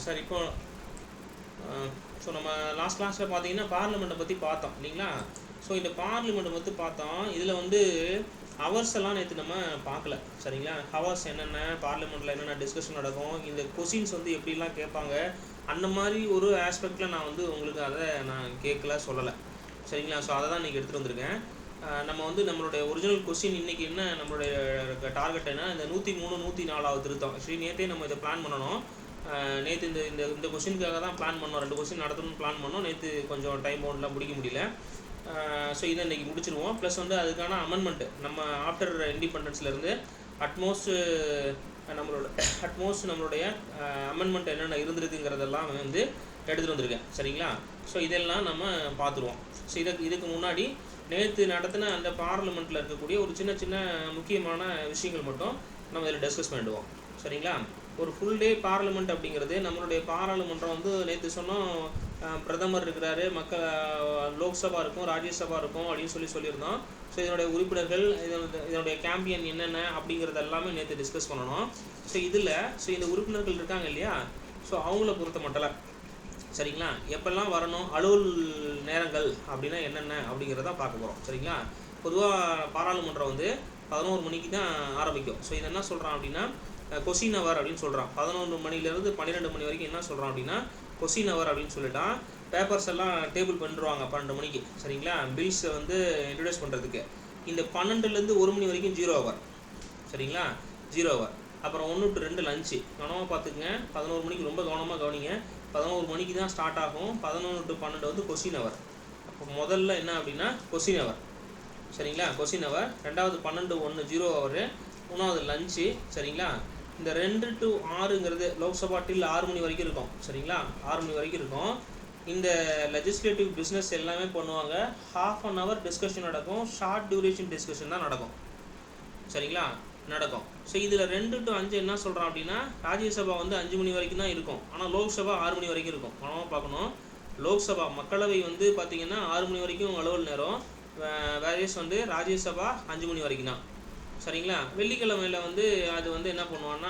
Sir இப்போ so நம்ம last கிளாஸில் பார்த்தீங்கன்னா பார்லிமெண்ட்டை பற்றி பார்த்தோம் இல்லைங்களா. ஸோ இந்த பார்லிமெண்ட்டை பற்றி பார்த்தோம். இதில் வந்து ஹவர்ஸ் எல்லாம் நேற்று நம்ம பார்க்கல சரிங்களா. ஹவர்ஸ் என்னென்ன, பார்லிமெண்ட்டில் என்னென்ன டிஸ்கஷன் நடக்கும், இந்த கொஷின்ஸ் வந்து எப்படிலாம் கேட்பாங்க, அந்த மாதிரி ஒரு ஆஸ்பெக்டில் நான் வந்து உங்களுக்கு அதை நான் கேட்கல சொல்லலை சரிங்களா. ஸோ அதை தான் இன்றைக்கி எடுத்துகிட்டு வந்திருக்கேன். நம்ம வந்து நம்மளுடைய ஒரிஜினல் கொஸ்டின் இன்றைக்கி என்ன, நம்மளுடைய டார்கெட் என்ன, இந்த 103 104வது திருத்தம். ஆக்சுவலி நேற்றே நம்ம இதை பிளான் பண்ணணும். நேற்று இந்த இந்த இந்த கொஸ்டினுக்காக தான் பிளான் பண்ணோம். 2 கொஸ்டின் நடத்தணும்னு பிளான் பண்ணோம். நேற்று கொஞ்சம் டைம் பவுண்ட்லாம் முடிக்க முடியல. ஸோ இதை இன்றைக்கி முடிச்சிருவோம். ப்ளஸ் வந்து அதுக்கான அமெண்ட்மெண்ட்டு நம்ம ஆஃப்டர் இண்டிபெண்டன்ஸ்லேருந்து அட்மோஸ்ட் நம்மளுடைய அமெண்ட்மெண்ட் என்னென்ன இருந்திருக்குங்கிறதெல்லாம் வந்து எடுத்துகிட்டு வந்திருக்கேன் சரிங்களா. ஸோ இதெல்லாம் நம்ம பார்த்துருவோம். ஸோ இதுக்கு முன்னாடி நேற்று நடத்தின அந்த பார்லிமெண்ட்டில் இருக்கக்கூடிய ஒரு சின்ன சின்ன முக்கியமான விஷயங்கள் மட்டும் நம்ம இதில் டிஸ்கஸ் பண்ணிடுவோம் சரிங்களா. ஒரு ஃபுல் டே பார்லிமெண்ட் அப்படிங்கிறது நம்மளுடைய பாராளுமன்றம் வந்து நேற்று சொன்னோம். பிரதமர் இருக்கிறாரு, லோக்சபா இருக்கும், ராஜ்யசபா இருக்கும் அப்படின்னு சொல்லியிருந்தோம். ஸோ இதனுடைய உறுப்பினர்கள், இதனுடைய கேம்பியன் என்னென்ன அப்படிங்கிறது எல்லாமே நேற்று டிஸ்கஸ் பண்ணணும். ஸோ இந்த உறுப்பினர்கள் இருக்காங்க இல்லையா, ஸோ அவங்கள பொறுத்த மட்டும் சரிங்களா. எப்பெல்லாம் வரணும், அலுவல் நேரங்கள் அப்படின்னா என்னென்ன அப்படிங்கிறத பார்க்க போகிறோம் சரிங்களா. பொதுவாக பாராளுமன்றம் வந்து 11 மணிக்கு தான் ஆரம்பிக்கும். ஸோ இது என்ன சொல்கிறான் அப்படின்னா கொஸ்டின் அவர் அப்படின்னு சொல்கிறான். 11 மணிலேருந்து 12 மணி வரைக்கும் என்ன சொல்கிறான் அப்படின்னா கொஸ்டின் அவர் அப்படின்னு சொல்லிட்டான். பேப்பர்ஸ் எல்லாம் டேபிள் பண்ணிடுவாங்க 12 மணிக்கு சரிங்களா. பில்ஸை வந்து இன்ட்ரடியூஸ் பண்ணுறதுக்கு இந்த 12லேருந்து 1 மணி வரைக்கும் 0 ஹவர் சரிங்களா. 0 ஹவர். அப்புறம் 1 to 2 லஞ்சு. கவனமாக பார்த்துக்குங்க. 11 மணிக்கு ரொம்ப கவனமாக கவனிங்க. 11 மணிக்கு தான் ஸ்டார்ட் ஆகும். 11 to 12 வந்து கொஸ்டின் அவர். அப்போ முதல்ல என்ன அப்படின்னா கொஸ்டின் அவர் சரிங்களா. கொஸ்டின் அவர். ரெண்டாவது 12 to 1 0 ஹவர். மூணாவது லஞ்சு சரிங்களா. இந்த 2 to 6ங்கிறது லோக்சபா டில் 6 மணி வரைக்கும் இருக்கும் சரிங்களா. 6 மணி வரைக்கும் இருக்கும். இந்த லெஜிஸ்லேட்டிவ் பிஸ்னஸ் எல்லாமே பண்ணுவாங்க. ½ an hour டிஸ்கஷன் நடக்கும். ஷார்ட் டியூரேஷன் டிஸ்கஷன் தான் நடக்கும் சரிங்களா, நடக்கும். ஸோ இதில் 2 to 5 என்ன சொல்கிறான் அப்படின்னா ராஜ்யசபா வந்து 5 மணி வரைக்கும் தான் இருக்கும். ஆனால் லோக்சபா 6 மணி வரைக்கும் இருக்கும். கவனமாக பார்க்கணும். லோக்சபா மக்களவை வந்து பார்த்திங்கன்னா 6 மணி வரைக்கும் அலுவல் நேரம். வேரியஸ் வந்து ராஜ்யசபா 5 மணி வரைக்கும் தான் சரிங்களா. வெள்ளிக்கிழமையில் வந்து அது வந்து என்ன பண்ணுவான்னா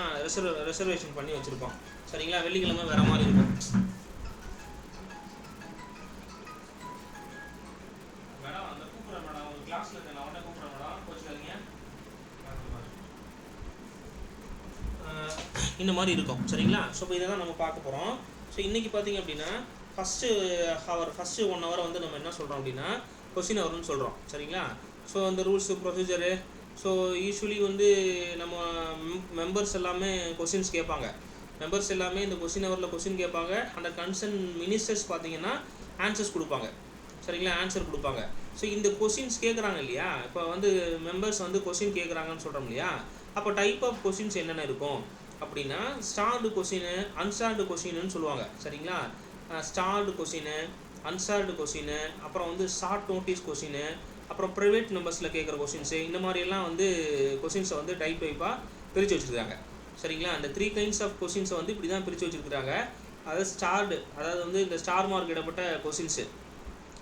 ரிசர்வேஷன் பண்ணி வச்சுருப்போம் சரிங்களா. வெள்ளிக்கிழமை வேறு மாதிரி இருக்கும். மேடம் அந்த கூப்பிட்றேன் மேடம், ஒரு கிளாஸில் இருக்கேன், நான் உடனே கூப்பிட்றேன் மேடம், கோச்சுக்காதீங்க. இந்த மாதிரி இருக்கும் சரிங்களா. ஸோ இப்போ இதை தான் நம்ம பார்க்க போகிறோம். ஸோ இன்றைக்கி பார்த்திங்க அப்படின்னா ஃபஸ்ட்டு 1 hour வந்து நம்ம என்ன சொல்கிறோம் அப்படின்னா கொஸ்டின் ஹவர்னு சொல்கிறோம் சரிங்களா. ஸோ அந்த ரூல்ஸு ப்ரொசீஜரு. ஸோ யூஸ்வலி வந்து நம்ம மெம்பர்ஸ் எல்லாமே கொஸ்டின்ஸ் கேட்பாங்க. மெம்பர்ஸ் எல்லாமே இந்த கொஸ்டின் ஹவரில் கொஸ்டின் கேட்பாங்க. அந்த கன்சர்ன் மினிஸ்டர்ஸ் பார்த்திங்கன்னா ஆன்சர்ஸ் கொடுப்பாங்க சரிங்களா, ஆன்சர் கொடுப்பாங்க. ஸோ இந்த கொஸ்டின்ஸ் கேட்குறாங்க இல்லையா, இப்போ வந்து மெம்பர்ஸ் வந்து கொஸ்டின் கேட்குறாங்கன்னு சொல்கிறோம் இல்லையா. அப்போ டைப் ஆஃப் கொஸ்டின்ஸ் என்னென்ன இருக்கும் அப்படின்னா ஸ்டார்டு கொஸ்டின், அன்ஸ்டார்டு கொஸ்டின்னு சொல்லுவாங்க சரிங்களா. ஸ்டார்டு கொஸ்டின், அன்ஸ்டார்டு கொஸ்டின், அப்புறம் வந்து ஷார்ட் நோட்டீஸ் கொஸ்டின், அப்புறம் ப்ரைவேட் மெம்பர்ஸில் கேட்குற கொஸ்டின்ஸு, இந்த மாதிரியெல்லாம் வந்து கொஸ்டின்ஸை வந்து டைப்பாக பிரித்து வச்சுருக்காங்க சரிங்களா. அந்த 3 kinds ஆஃப் கொஸ்டின்ஸை வந்து இப்படி தான் பிரித்து வச்சுருக்காங்க. அதாவது வந்து இந்த ஸ்டார் மார்க் இடப்பட்ட கொஸ்டின்ஸு.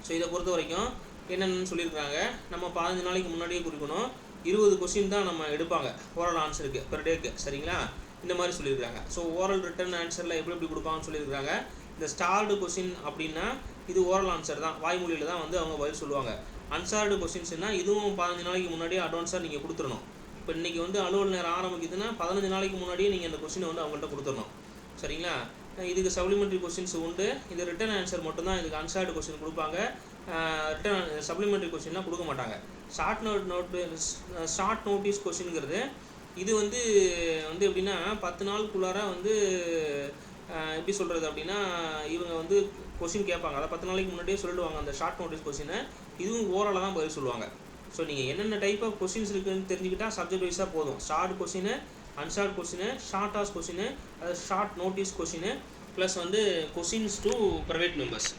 ஸோ இதை பொறுத்த வரைக்கும் என்னென்னு சொல்லியிருக்காங்க, நம்ம 15 நாளைக்கு முன்னாடியே குறிக்கணும். 20 கொஸ்டின் தான் நம்ம எடுப்பாங்க ஓரல் ஆன்சருக்கு பெர் டேக்கு சரிங்களா. இந்த மாதிரி சொல்லியிருக்காங்க. ஸோ ஓரல் ரிட்டன் ஆன்சரில் எப்படி கொடுப்பாங்கன்னு சொல்லியிருக்காங்க. இந்த ஸ்டார்டு கொஸ்டின் அப்படின்னா இது ஓரல் ஆன்சர் தான், வாய்மொழியில் தான் வந்து அவங்க பதில் சொல்லுவாங்க. அன்சார்டு கொஸ்டின்ஸ்னால் இதுவும் 15 நாளைக்கு முன்னாடியே அட்வான்ஸாக நீங்கள் கொடுத்துடணும். இப்போ இன்றைக்கி வந்து அலுவல் நேரம் ஆரம்பிக்குதுன்னா 15 நாளைக்கு முன்னாடியே நீங்கள் அந்த கொஸ்டினை வந்து அவங்கள்ட்ட கொடுத்துடணும் சரிங்களா. இதுக்கு சப்ளிமெண்ட்ரி கொஸ்டின்ஸ் உண்டு. இது ரிட்டன் ஆன்சர் மட்டும்தான் இதுக்கு அன்சார்டு கொஸ்டின் கொடுப்பாங்க. சப்ளிமெண்ட்ரி கொஸ்டின்லாம் கொடுக்க மாட்டாங்க. ஷார்ட் நோட்டீஸ் கொஸ்டின்ங்கிறது இது வந்து எப்படின்னா 10 நாளுக்குள்ளார வந்து எப்படி சொல்கிறது அப்படின்னா இவங்க வந்து கொஸ்டின் கேட்பாங்க. அதை 10 நாளைக்கு முன்னாடியே சொல்லிடுவாங்க அந்த ஷார்ட் நோட்டீஸ் கொஸ்டினை. இதுவும் ஓரலாக தான் பதில் சொல்லுவாங்க. ஸோ நீங்கள் என்னென்ன டைப் ஆஃப் கொஸ்டின்ஸ் இருக்குதுன்னு தெரிஞ்சுக்கிட்டால் சப்ஜெக்ட் வைஸாக போதும். Starred question, unstarred question, starred as question, அது ஷார்ட் நோட்டீஸ் கொஸ்டின், ப்ளஸ் வந்து கொஸ்டின்ஸ் டு ப்ரைவேட் மெம்பர்ஸ்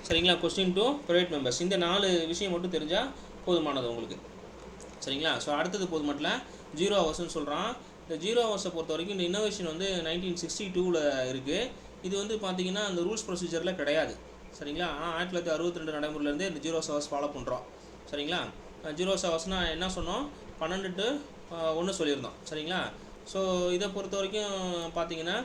சரிங்களா. கொஸ்டின் டு ப்ரைவேட் மெம்பர்ஸ், இந்த 4 விஷயம் மட்டும் தெரிஞ்சால் போதுமானது உங்களுக்கு சரிங்களா. ஸோ அடுத்தது போது மட்டும் 0 ஹவர்ஸ்ன்னு சொல்கிறான். இந்த 0 ஹவர்ஸை பொறுத்த வரைக்கும் இந்த இன்னோவேஷன் வந்து 1962 இருக்குது. இது வந்து பார்த்திங்கன்னா அந்த ரூல்ஸ் ப்ரொசீஜரில் கிடையாது சரிங்களா. ஆனால் 1962 நடைமுறையிலேருந்து இந்த 0 ஹவர்ஸ் ஃபாலோ பண்ணுறோம் சரிங்களா. 0 ஹவர்ஸ்னால் என்ன சொன்னோம், 12 to 1 சொல்லியிருந்தோம் சரிங்களா. ஸோ இதை பொறுத்த வரைக்கும் பார்த்திங்கன்னா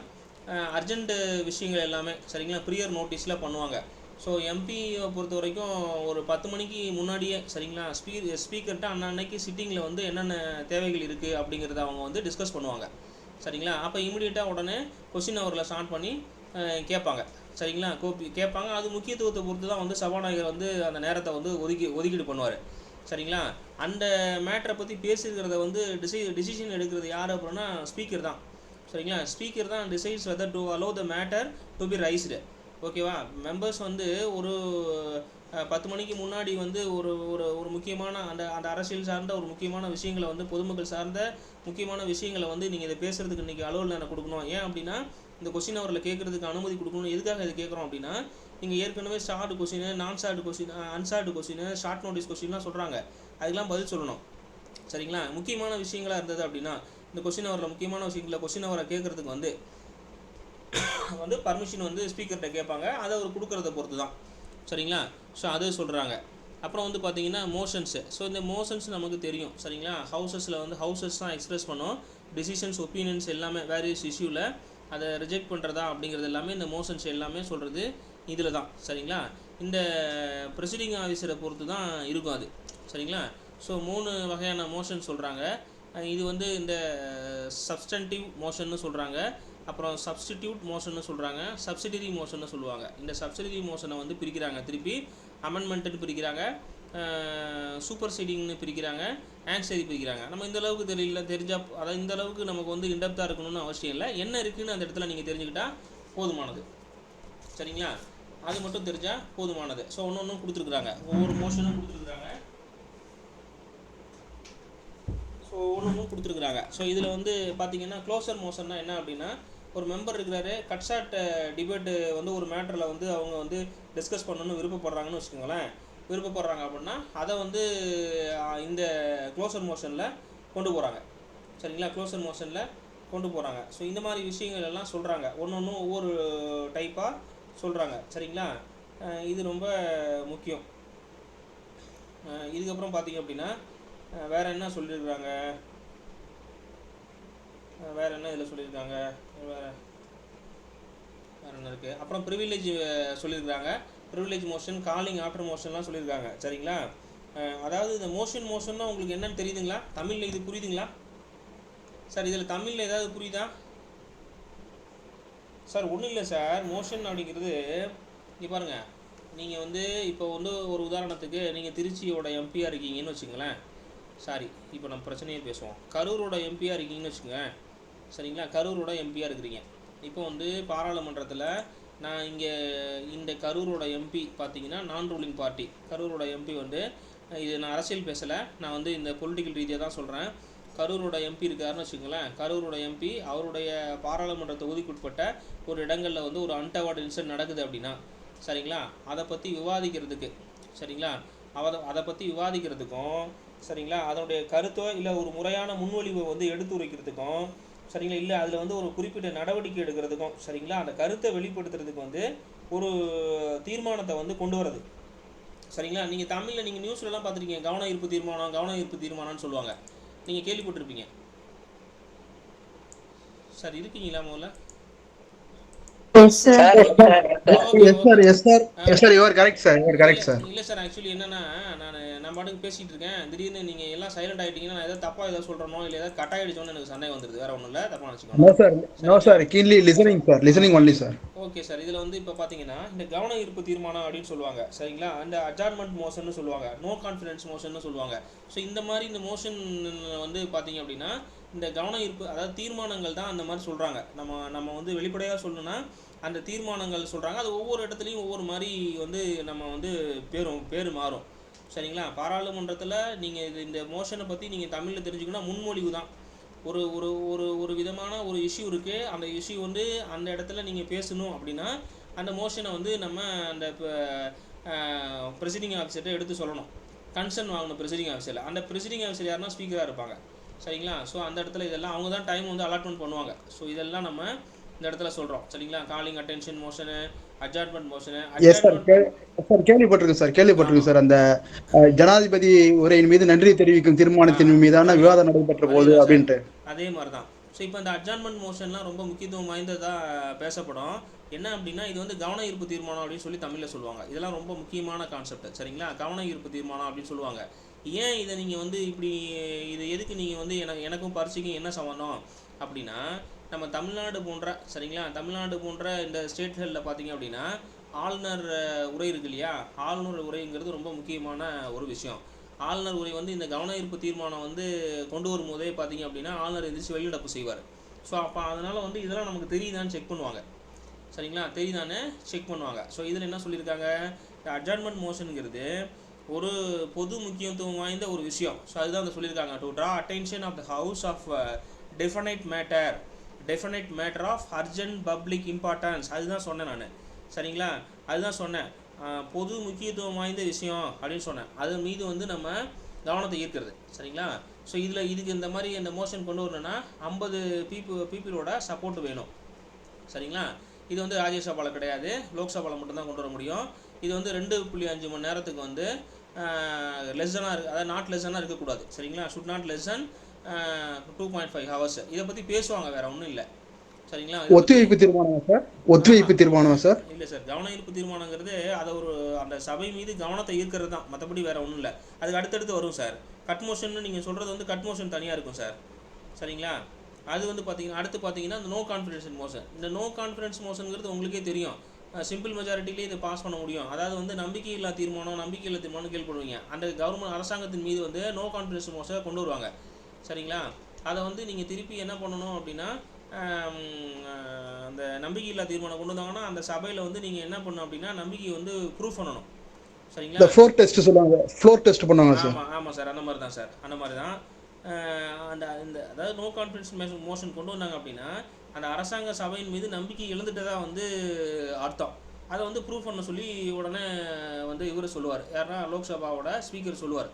அர்ஜென்ட் விஷயங்கள் எல்லாமே சரிங்களா ப்ரியர் நோட்டீஸில் பண்ணுவாங்க. ஸோ எம்பியை பொறுத்த வரைக்கும் ஒரு 10 மணிக்கு முன்னாடியே சரிங்களா ஸ்பீக்கர்கிட்ட அன்னைக்கு சிட்டிங்கில் வந்து என்னென்ன தேவைகள் இருக்குது அப்படிங்கிறத அவங்க வந்து டிஸ்கஸ் பண்ணுவாங்க சரிங்களா. அப்போ இமீடியட்டாக உடனே கொஸ்டின் ஹவரில் ஸ்டார்ட் பண்ணி கேட்பாங்க சரிங்களா. கேட்பாங்க. அது முக்கியத்துவத்தை பொறுத்து தான் வந்து சபாநாயகர் வந்து அந்த நேரத்தை வந்து ஒதுக்கீடு பண்ணுவார் சரிங்களா. அந்த மேட்டரை பற்றி பேசுகிறத வந்து டிசிஷன் எடுக்கிறது யார் அப்படின்னா ஸ்பீக்கர் தான் சரிங்களா. ஸ்பீக்கர் தான் decides whether to allow the matter to be raised. ஓகேவா. மெம்பர்ஸ் வந்து ஒரு 10 மணிக்கு முன்னாடி வந்து ஒரு ஒரு ஒரு முக்கியமான அந்த அந்த அரசியல் சார்ந்த ஒரு முக்கியமான விஷயங்களை வந்து பொதுமக்கள் சார்ந்த முக்கியமான விஷயங்களை வந்து நீங்கள் இதை பேசுகிறதுக்கு இன்றைக்கி அலுவல் நேரம் கொடுக்கணும். ஏன் அப்படின்னா இந்த கொஸ்டின் அவரில் கேட்குறதுக்கு அனுமதி கொடுக்கணும். எதுக்காக இது கேட்குறோம் அப்படின்னா நீங்கள் ஏற்கனவே ஷார்ட் கொஸ்டின், நான் starred question, unstarred question, short notice கொஸ்டின்லாம் சொல்கிறாங்க. அதுக்கெலாம் பதில் சொல்லணும் சரிங்களா. முக்கியமான விஷயங்களாக இருந்தது அப்படின்னா இந்த கொஸ்டின் அவரில் முக்கியமான விஷயங்களை கொஸ்டின் அவரை கேட்குறதுக்கு வந்து பர்மிஷன் வந்து ஸ்பீக்கர்கிட்ட கேட்பாங்க. அதை அவர் கொடுக்குறத பொறுத்து தான் சரிங்களா. ஸோ அது சொல்கிறாங்க. அப்புறம் வந்து பார்த்திங்கன்னா மோஷன்ஸு. ஸோ இந்த மோஷன்ஸ் நமக்கு தெரியும் சரிங்களா. ஹவுசஸ் தான் எக்ஸ்பிரஸ் பண்ணோம் டிசிஷன்ஸ் ஒப்பீனியன்ஸ் எல்லாமே வேரியஸ் இஷ்யூவில் அதை ரிஜெக்ட் பண்ணுறதா அப்படிங்கிறது எல்லாமே இந்த மோஷன்ஸ் எல்லாமே சொல்கிறது இதில் தான் சரிங்களா. இந்த ப்ரெசிடிங் ஆஃபீஸரை பொறுத்து தான் இருக்கும் அது சரிங்களா. ஸோ 3 வகையான மோஷன் சொல்கிறாங்க. இது வந்து இந்த சப்ஸ்டன்டிவ் மோஷன்னு சொல்கிறாங்க, அப்புறம் சப்ஸ்டிடியூட் மோஷன்னு சொல்கிறாங்க, சப்சிடரி மோஷன்னு சொல்லுவாங்க. இந்த சப்சிடரி மோஷனை வந்து பிரிக்கிறாங்க, திருப்பி அமெண்ட்மெண்ட்டுன்னு பிரிக்கிறாங்க, சூப்பர் சீடிங்னு பிரிக்கிறாங்க, ஆன்சரி பிரிக்கிறாங்க. நம்ம இந்த அளவுக்கு தெரிஞ்சால் அதாவது இந்த அளவுக்கு நமக்கு வந்து இன்டெப்த்தாக இருக்கணும்னு அவசியம் இல்லை. என்ன இருக்குதுன்னு அந்த இடத்துல நீங்கள் தெரிஞ்சுக்கிட்டால் போதுமானது சரிங்களா. அது மட்டும் தெரிஞ்சால் போதுமானது. ஸோ ஒன்று கொடுத்துருக்குறாங்க, ஒவ்வொரு மோஷனும் கொடுத்துருக்குறாங்க. ஸோ இதில் வந்து பார்த்தீங்கன்னா க்ளோசர் மோஷன்னா என்ன அப்படின்னா ஒரு மெம்பர் இருக்கிறாரு, கட்ஷாட் டிபேட்டு வந்து ஒரு மேட்டரில் வந்து அவங்க வந்து டிஸ்கஸ் பண்ணணும்னு விருப்பப்படுறாங்கன்னு வச்சுக்கோங்களேன். விருப்பப்படுறாங்க அப்படின்னா அதை வந்து இந்த க்ளோசர் மோஷனில் கொண்டு போகிறாங்க சரிங்களா. க்ளோசர் மோஷனில் கொண்டு போகிறாங்க. ஸோ இந்த மாதிரி விஷயங்கள் எல்லாம் சொல்கிறாங்க, ஒன்று ஒவ்வொரு டைப்பாக சொல்கிறாங்க சரிங்களா. இது ரொம்ப முக்கியம். இதுக்கப்புறம் பார்த்திங்க அப்படின்னா வேறு என்ன சொல்லியிருக்கிறாங்க, வேறு என்ன இதில் சொல்லியிருக்காங்க, வேறு என்ன இருக்குது. அப்புறம் ப்ரிவிலேஜ் சொல்லியிருக்காங்க, ப்ரிவிலேஜ் மோஷன், காலிங் ஆஃப்டர் மோஷன்லாம் சொல்லியிருக்காங்க சரிங்களா. அதாவது இந்த மோஷன்னா உங்களுக்கு என்னன்னு தெரியுதுங்களா, தமிழில் இது புரியுதுங்களா சார்? இதில் தமிழில் ஏதாவது புரியுதா சார்? ஒன்றும் இல்லை சார். மோஷன் அப்படிங்கிறது இங்கே பாருங்கள், நீங்கள் வந்து இப்போ வந்து ஒரு உதாரணத்துக்கு நீங்கள் திருச்சியோட எம்பியாக இருக்கீங்கன்னு வச்சுங்களேன். இப்போ நம்ம பிரச்சனையே பேசுவோம். கரூரோட எம்பியாக இருக்கீங்கன்னு வச்சுக்கோங்க சரிங்களா. கரூரோட எம்பியாக இருக்கிறீங்க. இப்போ வந்து பாராளுமன்றத்தில் நான் இங்கே இந்த கரூரோட எம்பி பார்த்தீங்கன்னா நான் ரூலிங் பார்ட்டி கரூரோட எம்பி வந்து இது நான் அரசியல் பேசலை, நான் வந்து இந்த பொலிட்டிக்கல் ரீதியாக தான் சொல்கிறேன். கரூரோட எம்பி இருக்காருன்னு வச்சுக்கோங்களேன். கரூரோட எம்பி அவருடைய பாராளுமன்ற தொகுதிக்குட்பட்ட ஒரு இடங்களில் வந்து ஒரு அன்டவார்டு இன்சிடென்ட் நடக்குது அப்படின்னா சரிங்களா, அதை பற்றி விவாதிக்கிறதுக்கு சரிங்களா, அதை பற்றி விவாதிக்கிறதுக்கும் சரிங்களா, அதனுடைய கருத்தோ இல்லை ஒரு முறையான முன்மொழிவை வந்து எடுத்து உரைக்கிறதுக்கும் சரிங்களா, இல்லை அதில் வந்து ஒரு குறிப்பிட்ட நடவடிக்கை எடுக்கிறதுக்கும் சரிங்களா, அந்த கருத்தை வெளிப்படுத்துறதுக்கு வந்து ஒரு தீர்மானத்தை வந்து கொண்டு வரது சரிங்களா. நீங்கள் தமிழில் நீங்கள் நியூஸ்லலாம் பார்த்துருக்கீங்க, கவன ஈர்ப்பு தீர்மானம்னு சொல்லுவாங்க, நீங்கள் கேள்விப்பட்டிருப்பீங்க சார். இருக்கீங்களா முதல்ல? Yes sir. Yes sir. You are correct sir. இல்லை சார், ஆக்சுவலி என்னன்னா நான் பாட்டுக்கு பேசிகிட்டு இருக்கேன், திடீர்னு நீங்கள் எல்லாம் சைலண்ட் ஆகிட்டீங்கன்னா நான் ஏதாவது தப்பாக ஏதாவது சொல்கிறனோ இல்லை ஏதாவது கட் ஆகிடுச்சோன்னு எனக்கு சந்தேகம் வந்துடுது. வேறு ஒன்றும் இல்லை, தப்பாக நினச்சிக்கோங்க. No sir. Keenly listening sir. Listening only sir. Okay sir. இதில் வந்து இப்போ பார்த்தீங்கன்னா இந்த கவன ஈர்ப்பு தீர்மானம் அப்படின்னு சொல்லுவாங்க சரிங்களா, அந்த அட்ஜார்ன்மெண்ட் மோஷன்னு சொல்லுவாங்க, நோ கான்ஃபிடன்ஸ் மோஷன்னு சொல்லுவாங்க. ஸோ இந்த மாதிரி இந்த மோஷன் வந்து பார்த்தீங்க அப்படின்னா இந்த கவன ஈர்ப்பு அதாவது தீர்மானங்கள் தான் அந்த மாதிரி சொல்கிறாங்க. நம்ம வந்து வெளிப்படையாக சொல்லணும்னா அந்த தீர்மானங்கள் சொல்கிறாங்க. அது ஒவ்வொரு இடத்துலையும் ஒவ்வொரு மாதிரி வந்து நம்ம வந்து பேர் மாறும் சரிங்களா. பாராளுமன்றத்தில் நீங்கள் இந்த மோஷனை பற்றி நீங்கள் தமிழில் தெரிஞ்சுக்கணும்னா முன்மொழிவு தான். ஒரு ஒரு ஒரு ஒரு விதமான ஒரு இஷ்யூ இருக்குது, அந்த இஷ்யூ வந்து அந்த இடத்துல நீங்கள் பேசணும் அப்படின்னா அந்த மோஷனை வந்து நம்ம அந்த ப்ரெசிடிங் ஆஃபீஸர்கிட்ட எடுத்து சொல்லணும். கன்சர்ன் வாங்கணும் ப்ரெசிடிங் ஆஃபீஸரில். அந்த ப்ரெசிடிங் ஆஃபீஸர் யாருன்னா ஸ்பீக்கராக இருப்பாங்க சரிங்களா. ஸோ அந்த இடத்துல இதெல்லாம் அவங்க தான் டைம் வந்து அலாட்மெண்ட் பண்ணுவாங்க. ஸோ இதெல்லாம் நம்ம இந்த இடத்துல சொல்கிறோம் சரிங்களா. Calling attention motion, adjournment motion. கேள்விப்பட்டிருக்கு சார். அந்த ஜனாதிபதி உரையின் மீது நன்றி தெரிவிக்கும் தீர்மானத்தின் மீதான விவாதம் நடைபெற்ற போது அப்படின்ட்டு அதே மாதிரி தான் ஸோ இப்போ இந்த அட்ஜார்ன்மெண்ட் மோஷன்லாம் ரொம்ப முக்கியத்துவம் வாய்ந்ததாக பேசப்படும். என்ன அப்படின்னா இது வந்து கவன ஈர்ப்பு தீர்மானம் அப்படின்னு சொல்லி தமிழில் சொல்லுவாங்க. இதெல்லாம் ரொம்ப முக்கியமான கான்செப்ட் சரிங்களா. கவன ஈர்ப்பு தீர்மானம் அப்படின்னு சொல்லுவாங்க. ஏன் இதை நீங்கள் வந்து இப்படி இது எதுக்கு நீங்கள் வந்து எனக்கும் பரீட்சைக்கும் என்ன சம்மந்தம் அப்படின்னா, நம்ம தமிழ்நாடு போன்ற சரிங்களா, தமிழ்நாடு போன்ற இந்த ஸ்டேட்களில் பார்த்தீங்க அப்படின்னா ஆளுநர் உரை இருக்கு இல்லையா, ஆளுநர் உரைங்கிறது ரொம்ப முக்கியமான ஒரு விஷயம். ஆளுநர் உரை வந்து இந்த கவன ஈர்ப்பு தீர்மானம் வந்து கொண்டு வரும்போதே பார்த்தீங்க அப்படின்னா ஆளுநர் எதிர்த்து வெளிநடப்பு செய்வார். ஸோ அப்போ அதனால் வந்து இதெல்லாம் நமக்கு தெரியுதான்னு செக் பண்ணுவாங்க சரிங்களா, தெரியுதானே செக் பண்ணுவாங்க. ஸோ இதில் என்ன சொல்லியிருக்காங்க, அட்ஜார்ன்மெண்ட் மோஷனுங்கிறது ஒரு பொது முக்கியத்துவம் வாய்ந்த ஒரு விஷயம். ஸோ அதுதான் வந்து சொல்லியிருக்காங்க, to draw attention of the house of definite matter of urgent public importance. அதுதான் சொன்னேன் நான் சரிங்களா, அதுதான் சொன்னேன். பொது முக்கியத்துவம் வாய்ந்த விஷயம் அப்படின்னு சொன்னேன். அது மீது வந்து நம்ம கவனத்தை ஈர்க்கிறது சரிங்களா. ஸோ இதுக்கு இந்த மாதிரி இந்த மோஷன் கொண்டு வரணும்னா 50 பீப்புளோட சப்போர்ட் வேணும் சரிங்களா. இது வந்து ராஜ்யசபாவில் கிடையாது, லோக்சபாவில் மட்டும்தான் கொண்டு வர முடியும். இது வந்து 2.5 மணி நேரத்துக்கு வந்து லெஸ்ஸனாக இருக்குது, அதாவது நாட் லெஸ்ஸனாக இருக்கக்கூடாது சரிங்களா. Should not lesson 2.5 hours. இதை பற்றி பேசுவாங்க, வேறு ஒன்றும் இல்லை சரிங்களா. ஒத்திவைப்பு தீர்மானம் சார் இல்லை சார், கவன ஈர்ப்பு தீர்மானங்கிறது அதை அந்த சபை மீது கவனத்தை ஈர்க்கிறது தான், மற்றபடி வேறு ஒன்றும் இல்லை. அதுக்கு அடுத்தடுத்து வரும் சார். கட் மோஷன் நீங்கள் சொல்கிறது வந்து கட் மோஷன் தனியாக இருக்கும் சார் சரிங்களா. அது வந்து பார்த்தீங்கன்னா அடுத்து பார்த்தீங்கன்னா இந்த நோ கான்ஃபிடன்ஸ் மோஷன். இந்த நோ கான்ஃபிடன்ஸ் மோஷனுங்கிறது உங்களுக்கே தெரியும், சிம்பிள் மெஜாரிட்டிலே இதை பாஸ் பண்ண முடியும். அதாவது வந்து நம்பிக்கையில்லா தீர்மானம் கேள்விப்படுவீங்க. அந்த கவர்மெண்ட் அரசாங்கத்தின் மீது வந்து நோ கான்ஃபிடன்ஸ் மோஷனை கொண்டு வருவாங்க சரிங்களா. அதை வந்து நீங்கள் திருப்பி என்ன பண்ணணும் அப்படின்னா, அந்த நம்பிக்கையில்லா தீர்மானம் கொண்டு வந்தாங்கன்னா அந்த சபையில் வந்து நீங்கள் என்ன பண்ணணும் அப்படின்னா நம்பிக்கை வந்து ப்ரூஃப் பண்ணணும் சரிங்களா. ஃப்ளோர் டெஸ்ட் பண்ணுவாங்க சார். ஆமாம் சார், அந்த மாதிரி தான் சார், அந்த மாதிரி தான். இந்த அதாவது நோ கான்ஃபிடன்ஸ் மோஷன் கொண்டு வந்தாங்க அப்படின்னா அந்த அரசாங்க சபையின் மீது நம்பிக்கை இழந்துட்டதா வந்து அர்த்தம். அதை வந்து ப்ரூஃப் பண்ண சொல்லி உடனே வந்து இவர் சொல்லுவார், யாருன்னா லோக்சபாவோட ஸ்பீக்கர் சொல்லுவார்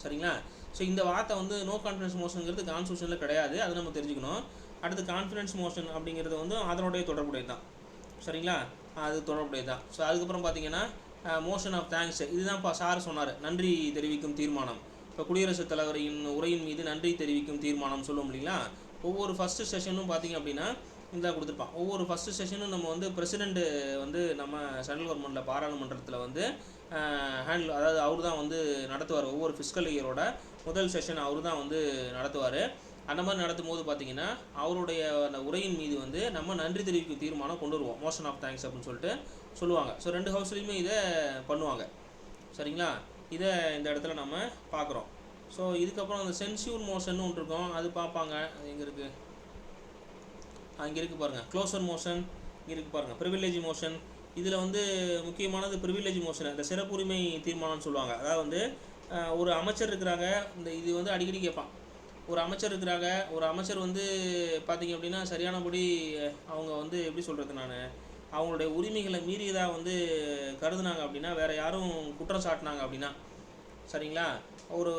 சரிங்களா. ஸோ இந்த வார்த்தை வந்து நோ கான்ஃபிடன்ஸ் மோஷனுங்கிறது கான்ஸ்டியூஷனில் கிடையாது, அது நம்ம தெரிஞ்சுக்கணும். அடுத்து கான்ஃபிடன்ஸ் மோஷன் அப்படிங்கிறது வந்து அதனுடைய தொடர்புடையது தான் சரிங்களா, அது தொடர்புடையது தான். ஸோ அதுக்கப்புறம் பார்த்தீங்கன்னா மோஷன் ஆஃப் தேங்க்ஸ். இதுதான் சார் சொன்னார், நன்றி தெரிவிக்கும் தீர்மானம். இப்போ குடியரசுத் தலைவரின் உரையின் மீது நன்றி தெரிவிக்கும் தீர்மானம் சொல்லுவோம் இல்லைங்களா. ஒவ்வொரு ஃபஸ்ட்டு செஷனும் பார்த்திங்க அப்படின்னா இந்த கொடுத்துருப்பான். ஒவ்வொரு ஃபஸ்ட்டு செஷனும் நம்ம வந்து பிரசிடெண்ட்டு வந்து நம்ம சென்ட்ரல் கவர்மெண்ட்டில் பாராளுமன்றத்தில் வந்து ஹேண்டில், அதாவது அவர் தான் வந்து நடத்துவார். ஒவ்வொரு ஃபிஸ்கல் இயரோட முதல் செஷன் அவர் தான் வந்து நடத்துவார். அந்த மாதிரி நடத்தும் போது பார்த்திங்கன்னா அவருடைய அந்த உரையின் மீது வந்து நம்ம நன்றி தெரிவிக்கும் தீர்மானம் கொண்டு வருவோம், மோஷன் ஆஃப் தேங்க்ஸ் அப்படின்னு சொல்லிட்டு சொல்லுவாங்க. ஸோ 2 ஹவுஸ்லேயுமே இதை பண்ணுவாங்க சரிங்களா. இதை இந்த இடத்துல நம்ம பார்க்குறோம். ஸோ இதுக்கப்புறம் அந்த சென்சியூர் மோஷன் ஒன்று இருக்கும், அது பார்ப்பாங்க. அது எங்கே இருக்குது, அங்கே இருக்குது பாருங்கள். க்ளோசர் மோஷன் இங்கே இருக்குது பாருங்கள். Privilege motion. இதில் வந்து முக்கியமானது ப்ரிவிலேஜ் மோஷன், இந்த சிறப்புரிமை தீர்மானம்னு சொல்லுவாங்க. அதாவது வந்து ஒரு அமைச்சர் இருக்கிறாங்க, இது வந்து அடிக்கடி கேட்பான். ஒரு அமைச்சர் வந்து பார்த்திங்க அப்படின்னா சரியானபடி அவங்க வந்து எப்படி சொல்கிறது, நான் அவங்களுடைய உரிமைகளை மீறியதாக வந்து கருதுனாங்க அப்படின்னா, வேறு யாரும் குற்றம் சாட்டினாங்க அப்படின்னா சரிங்களா, ஒரு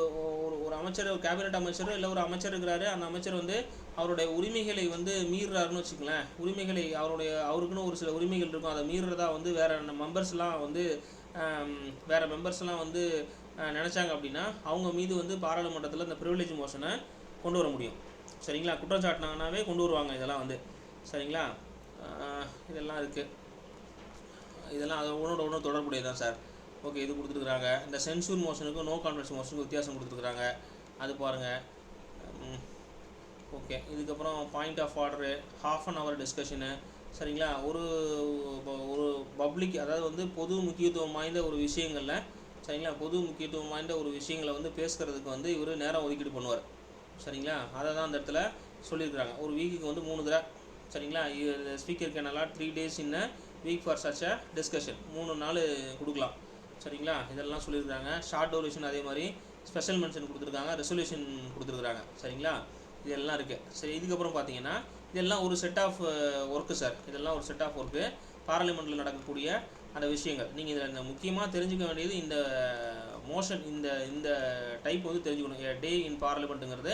ஒரு அமைச்சர், ஒரு கேபினட் அமைச்சர் இல்லை ஒரு அமைச்சர் இருக்கிறாரு, அந்த அமைச்சர் வந்து அவருடைய உரிமைகளை வந்து மீறுறாருன்னு வச்சுக்கங்களேன். உரிமைகளை அவருக்குன்னு ஒரு சில உரிமைகள் இருக்கும், அதை மீறுறதா வந்து வேறு மெம்பர்ஸ்லாம் வந்து நினச்சாங்க அப்படின்னா அவங்க மீது வந்து பாராளுமன்றத்தில் இந்த ப்ரிவிலேஜ் மோஷனை கொண்டு வர முடியும் சரிங்களா. குற்றம் சாட்டினாங்கனாவே கொண்டு வருவாங்க இதெல்லாம் வந்து சரிங்களா. இதெல்லாம் இருக்குது, இதெல்லாம் அது ஒன்று தொடர்புடையதான் சார். ஓகே, இது கொடுத்துருக்குறாங்க. இந்த சென்சூர் மோஷனுக்கும் நோ கான்ஃபிடன்ஸ் மோஷனுக்கும் வித்தியாசம் கொடுத்துருக்குறாங்க, அது பாருங்கள். ஓகே, இதுக்கப்புறம் point of order, ½ an hour discussion சரிங்களா. ஒரு பப்ளிக், அதாவது வந்து பொது முக்கியத்துவம் வாய்ந்த ஒரு விஷயங்களில் சரிங்களா, பொது முக்கியத்துவம் வாய்ந்த ஒரு விஷயங்களை வந்து பேசுகிறதுக்கு வந்து இவர் நேரம் ஒதுக்கீடு பண்ணுவார் சரிங்களா. அதை தான் அந்த இடத்துல சொல்லியிருக்கிறாங்க. ஒரு வீக்குக்கு வந்து 3 தடவை சரிங்களா. Speaker can allot 3 days in a week for such a discussion. 3 நாள் கொடுக்கலாம் சரிங்களா. இதெல்லாம் சொல்லியிருக்காங்க. ஷார்ட் டூரேஷன், அதே மாதிரி ஸ்பெஷல் மென்ஷன் கொடுத்துருக்காங்க, ரெசல்யூஷன் கொடுத்துருக்குறாங்க சரிங்களா. இதெல்லாம் இருக்குது. சரி, இதுக்கப்புறம் பார்த்தீங்கன்னா இதெல்லாம் ஒரு செட் ஆஃப் ஒர்க்கு சார். இதெல்லாம் ஒரு செட் ஆஃப் ஒர்க்கு, பார்லிமெண்ட்டில் நடக்கக்கூடிய அந்த விஷயங்கள். நீங்கள் இதில் முக்கியமாக தெரிஞ்சுக்க வேண்டியது இந்த மோஷன், இந்த டைப் வந்து தெரிஞ்சுக்கணும். டே இன் பார்லிமெண்ட்டுங்கிறது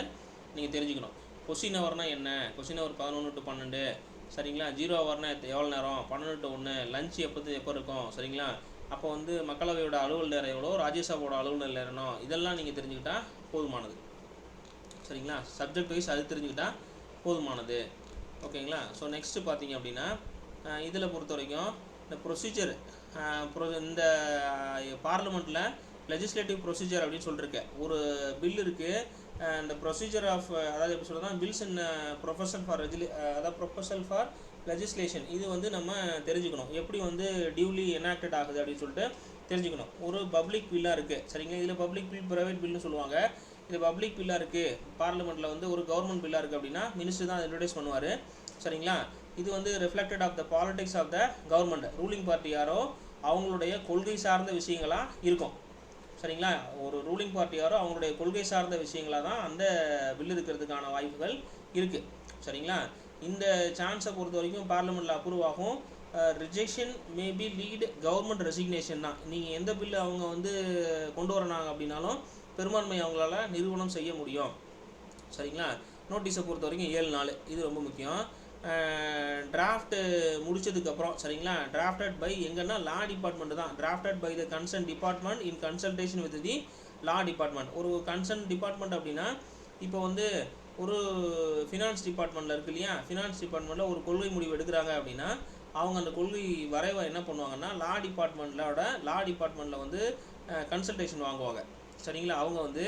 நீங்கள் தெரிஞ்சுக்கணும். கொஸ்டின் ஹவர்னா என்ன, கொஸ்டின் ஹவர் 11 to 12 சரிங்களா. 0 ஹவர்னா எவ்வளோ நேரம், 12 to 1. லஞ்ச் எப்போ இருக்கும் சரிங்களா. அப்போ வந்து மக்களவையோட அலுவல் நேரம் எவ்வளோ, ராஜ்யசபாவோட அலுவல் நேரம், இதெல்லாம் நீங்கள் தெரிஞ்சுக்கிட்டால் போதுமானது சரிங்களா. சப்ஜெக்ட் வைஸ் அது தெரிஞ்சுக்கிட்டால் போதுமானது. ஓகேங்களா. ஸோ நெக்ஸ்ட்டு பார்த்தீங்க அப்படின்னா இதில் பொறுத்த வரைக்கும் இந்த ப்ரொசீஜர் இந்த பார்லிமெண்ட்டில் லெஜிஸ்லேட்டிவ் ப்ரொசீஜர் அப்படின்னு சொல்லியிருக்கேன். ஒரு பில் இருக்குது. இந்த ப்ரொசீஜர் ஆஃப் அதாவது எப்படி சொல்கிறதுனா பில்ஸ் இன் ப்ரொஃபஷன் ஃபார் அதாவது ப்ரொஃபஷன் ஃபார் லெஜிஸ்லேஷன். இது வந்து நம்ம தெரிஞ்சுக்கணும் எப்படி வந்து டியூலி எனாக்டட் ஆகுது அப்படின்னு சொல்லிட்டு தெரிஞ்சுக்கணும். ஒரு பப்ளிக் பில்லாக இருக்குது சரிங்களா. இதில் பப்ளிக் பில் ப்ரைவேட் பில்னு சொல்லுவாங்க. இது பப்ளிக் பில்லாக இருக்குது பார்லிமெண்ட்டில் வந்து ஒரு கவர்மெண்ட் பில்லாக இருக்குது அப்படின்னா மினிஸ்டர் தான் இன்ட்ரடியூஸ் பண்ணுவார் சரிங்களா. இது வந்து reflected of the politics of the government. Ruling party யாரோ அவங்களுடைய கொள்கை சார்ந்த விஷயங்களாக இருக்கும் சரிங்களா. ஒரு ரூலிங் பார்ட்டி யாரோ அவங்களுடைய கொள்கை சார்ந்த விஷயங்களாக தான் அந்த பில் இருக்கிறதுக்கான வாய்ப்புகள் இருக்குது சரிங்களா. இந்த சான்ஸை பொறுத்த வரைக்கும் பார்லிமெண்ட்டில் அப்ரூவ் ஆகும். Rejection maybe lead government resignation தான். நீங்கள் எந்த பில்லு அவங்க வந்து கொண்டு வராங்க அப்படின்னாலும் பெரும்பான்மை அவங்களால நிறுவனம் செய்ய முடியும் சரிங்களா. நோட்டீஸை பொறுத்த வரைக்கும் 7 நாள். இது ரொம்ப முக்கியம். டிராஃப்ட்டு முடிச்சதுக்கப்புறம் சரிங்களா. டிராஃப்டட் பை எங்கன்னா லா டிபார்ட்மெண்ட் தான். Drafted by the concern department in consultation with the law department. ஒரு கன்சர்ன் டிபார்ட்மெண்ட் அப்படின்னா இப்போ வந்து ஒரு ஃபினான்ஸ் டிபார்ட்மெண்ட்டில் இருக்கு இல்லையா. ஃபினான்ஸ் டிபார்ட்மெண்ட்டில் ஒரு கொள்கை முடிவு எடுக்கிறாங்க அப்படின்னா அவங்க அந்த கொள்கை வரைவை என்ன பண்ணுவாங்கன்னா லா டிபார்ட்மெண்ட்டில் வந்து கன்சல்டேஷன் வாங்குவாங்க சரிங்களா. அவங்க வந்து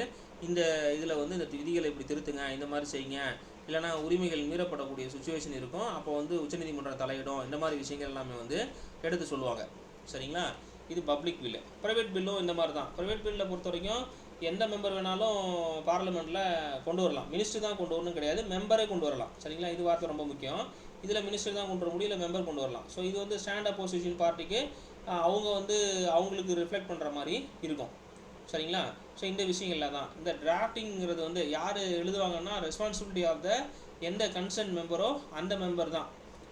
இந்த இதில் வந்து இந்த விதிகளை இப்படி திருத்துங்க, இந்த மாதிரி செய்யுங்க, இல்லைனா உரிமைகள் மீறப்படக்கூடிய சுச்சுவேஷன் இருக்கும், அப்போ வந்து உச்சநீதிமன்றம் தலையிடும், இந்த மாதிரி விஷயங்கள் எல்லாமே வந்து எடுத்து சொல்லுவாங்க சரிங்களா. இது பப்ளிக் பில்லு. ப்ரைவேட் பில்லும் இந்த மாதிரி தான். ப்ரைவேட் பில்லில் பொறுத்த வரைக்கும் எந்த மெம்பர் வேணாலும் பார்லிமெண்ட்டில் கொண்டு வரலாம். மினிஸ்டர் தான் கொண்டு வரணும் கிடையாது, மெம்பரே கொண்டு வரலாம் சரிங்களா. இது வார்த்தை ரொம்ப முக்கியம். இதில் மினிஸ்டர் தான் கொண்டு வர முடியும், இல்லை மெம்பர் கொண்டு வரலாம். ஸோ இது வந்து ஸ்டாண்ட் அப்போசிஷன் பார்ட்டிக்கு அவங்க வந்து அவங்களுக்கு ரிஃப்ளெக்ட் பண்ணுற மாதிரி இருக்கும் சரிங்களா. ஸோ இந்த விஷயங்கள்ல தான் இந்த டிராஃப்டிங்கிறது வந்து யார் எழுதுவாங்கன்னா ரெஸ்பான்சிபிலிட்டி ஆஃப் த எந்த கன்சர்ன் மெம்பரோ அந்த மெம்பர் தான்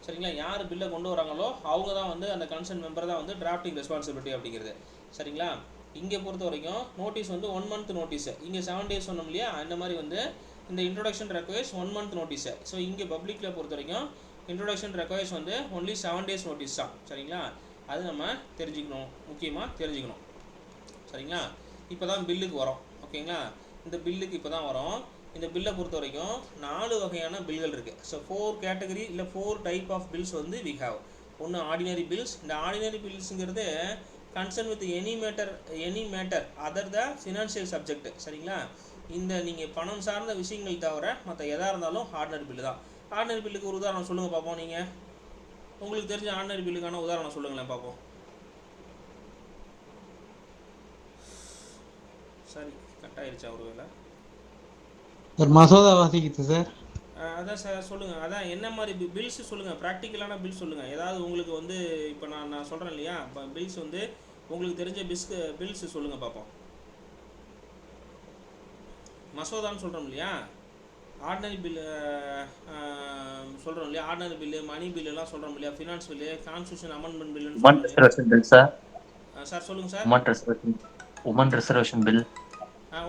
சரிங்களா. யார் பில்லை கொண்டு வராங்களோ அவங்க தான் வந்து அந்த கன்சர்ன் மெம்பர் தான் வந்து டிராஃப்டிங் ரெஸ்பான்சிபிலிட்டி அப்படிங்கிறது சரிங்களா. இங்கே பொறுத்த வரைக்கும் நோட்டீஸ் வந்து 1 month நோட்டீஸு. இங்கே 7 days சொன்னோம் இல்லையா, அந்த மாதிரி வந்து இந்த introduction requires 1 month notice. So இங்கே பப்ளிக்கில் பொறுத்த வரைக்கும் இன்ட்ரொடக்ஷன் ரெக்வயர்ஸ் வந்து ஒன்லி 7 days நோட்டீஸ் தான் சரிங்களா. அது நம்ம தெரிஞ்சுக்கணும், முக்கியமாக தெரிஞ்சுக்கணும் சரிங்களா. இப்போ தான் பில்லுக்கு வரோம் ஓகேங்களா. இந்த பில்லுக்கு இப்போ தான் வரோம். இந்த பில்லை பொறுத்த வரைக்கும் 4 வகையான பில்கள் இருக்குது. ஸோ 4 கேட்டகரி இல்லை 4 டைப் ஆஃப் பில்ஸ் வந்து வி ஹாவ். ஒன்று ஆர்டினரி பில்ஸ். இந்த ஆர்டினரி பில்ஸுங்கிறது concern with any matter other the financial subject சரிங்களா. இந்த நீங்கள் பணம் சார்ந்த விஷயங்கள் தவிர மற்ற எதாக இருந்தாலும் ஆர்டினரி பில்லு தான். ஆர்டினரி பில்லுக்கு ஒரு உதாரணம் சொல்லுங்கள் பார்ப்போம். நீங்கள் உங்களுக்கு தெரிஞ்ச ஆர்டினரி பில்லுக்கான உதாரணம் சொல்லுங்களேன் பார்ப்போம். சரி, கட் ஆயிடுச்சா ஒரு வேளை? சார் மசோதா வாசிக்குது சார். அதான் சார் சொல்லுங்கள். அதான் என்ன மாதிரி பில்ஸ் சொல்லுங்கள், ப்ராக்டிக்கலான பில் சொல்லுங்கள். ஏதாவது உங்களுக்கு வந்து இப்போ நான் சொல்கிறேன் இல்லையா, பில்ஸ் வந்து உங்களுக்கு தெரிஞ்ச பில்ஸ் சொல்லுங்கள் பார்ப்போம். மசோதான்னு சொல்கிறோம் இல்லையா, ஆர்டினரி பில்லு சொல்கிறோம் இல்லையா, ஆர்டினரி பில்லு, மணி பில்லுலாம் சொல்கிறோம் இல்லையா, ஃபினான்ஸ் பில்லு, கான்ஸ்டியூஷன் அமெண்ட்மெண்ட் பில்லுன்னு சொல்கிறோம் சார். சொல்லுங்கள் sir. Woman reservation bill.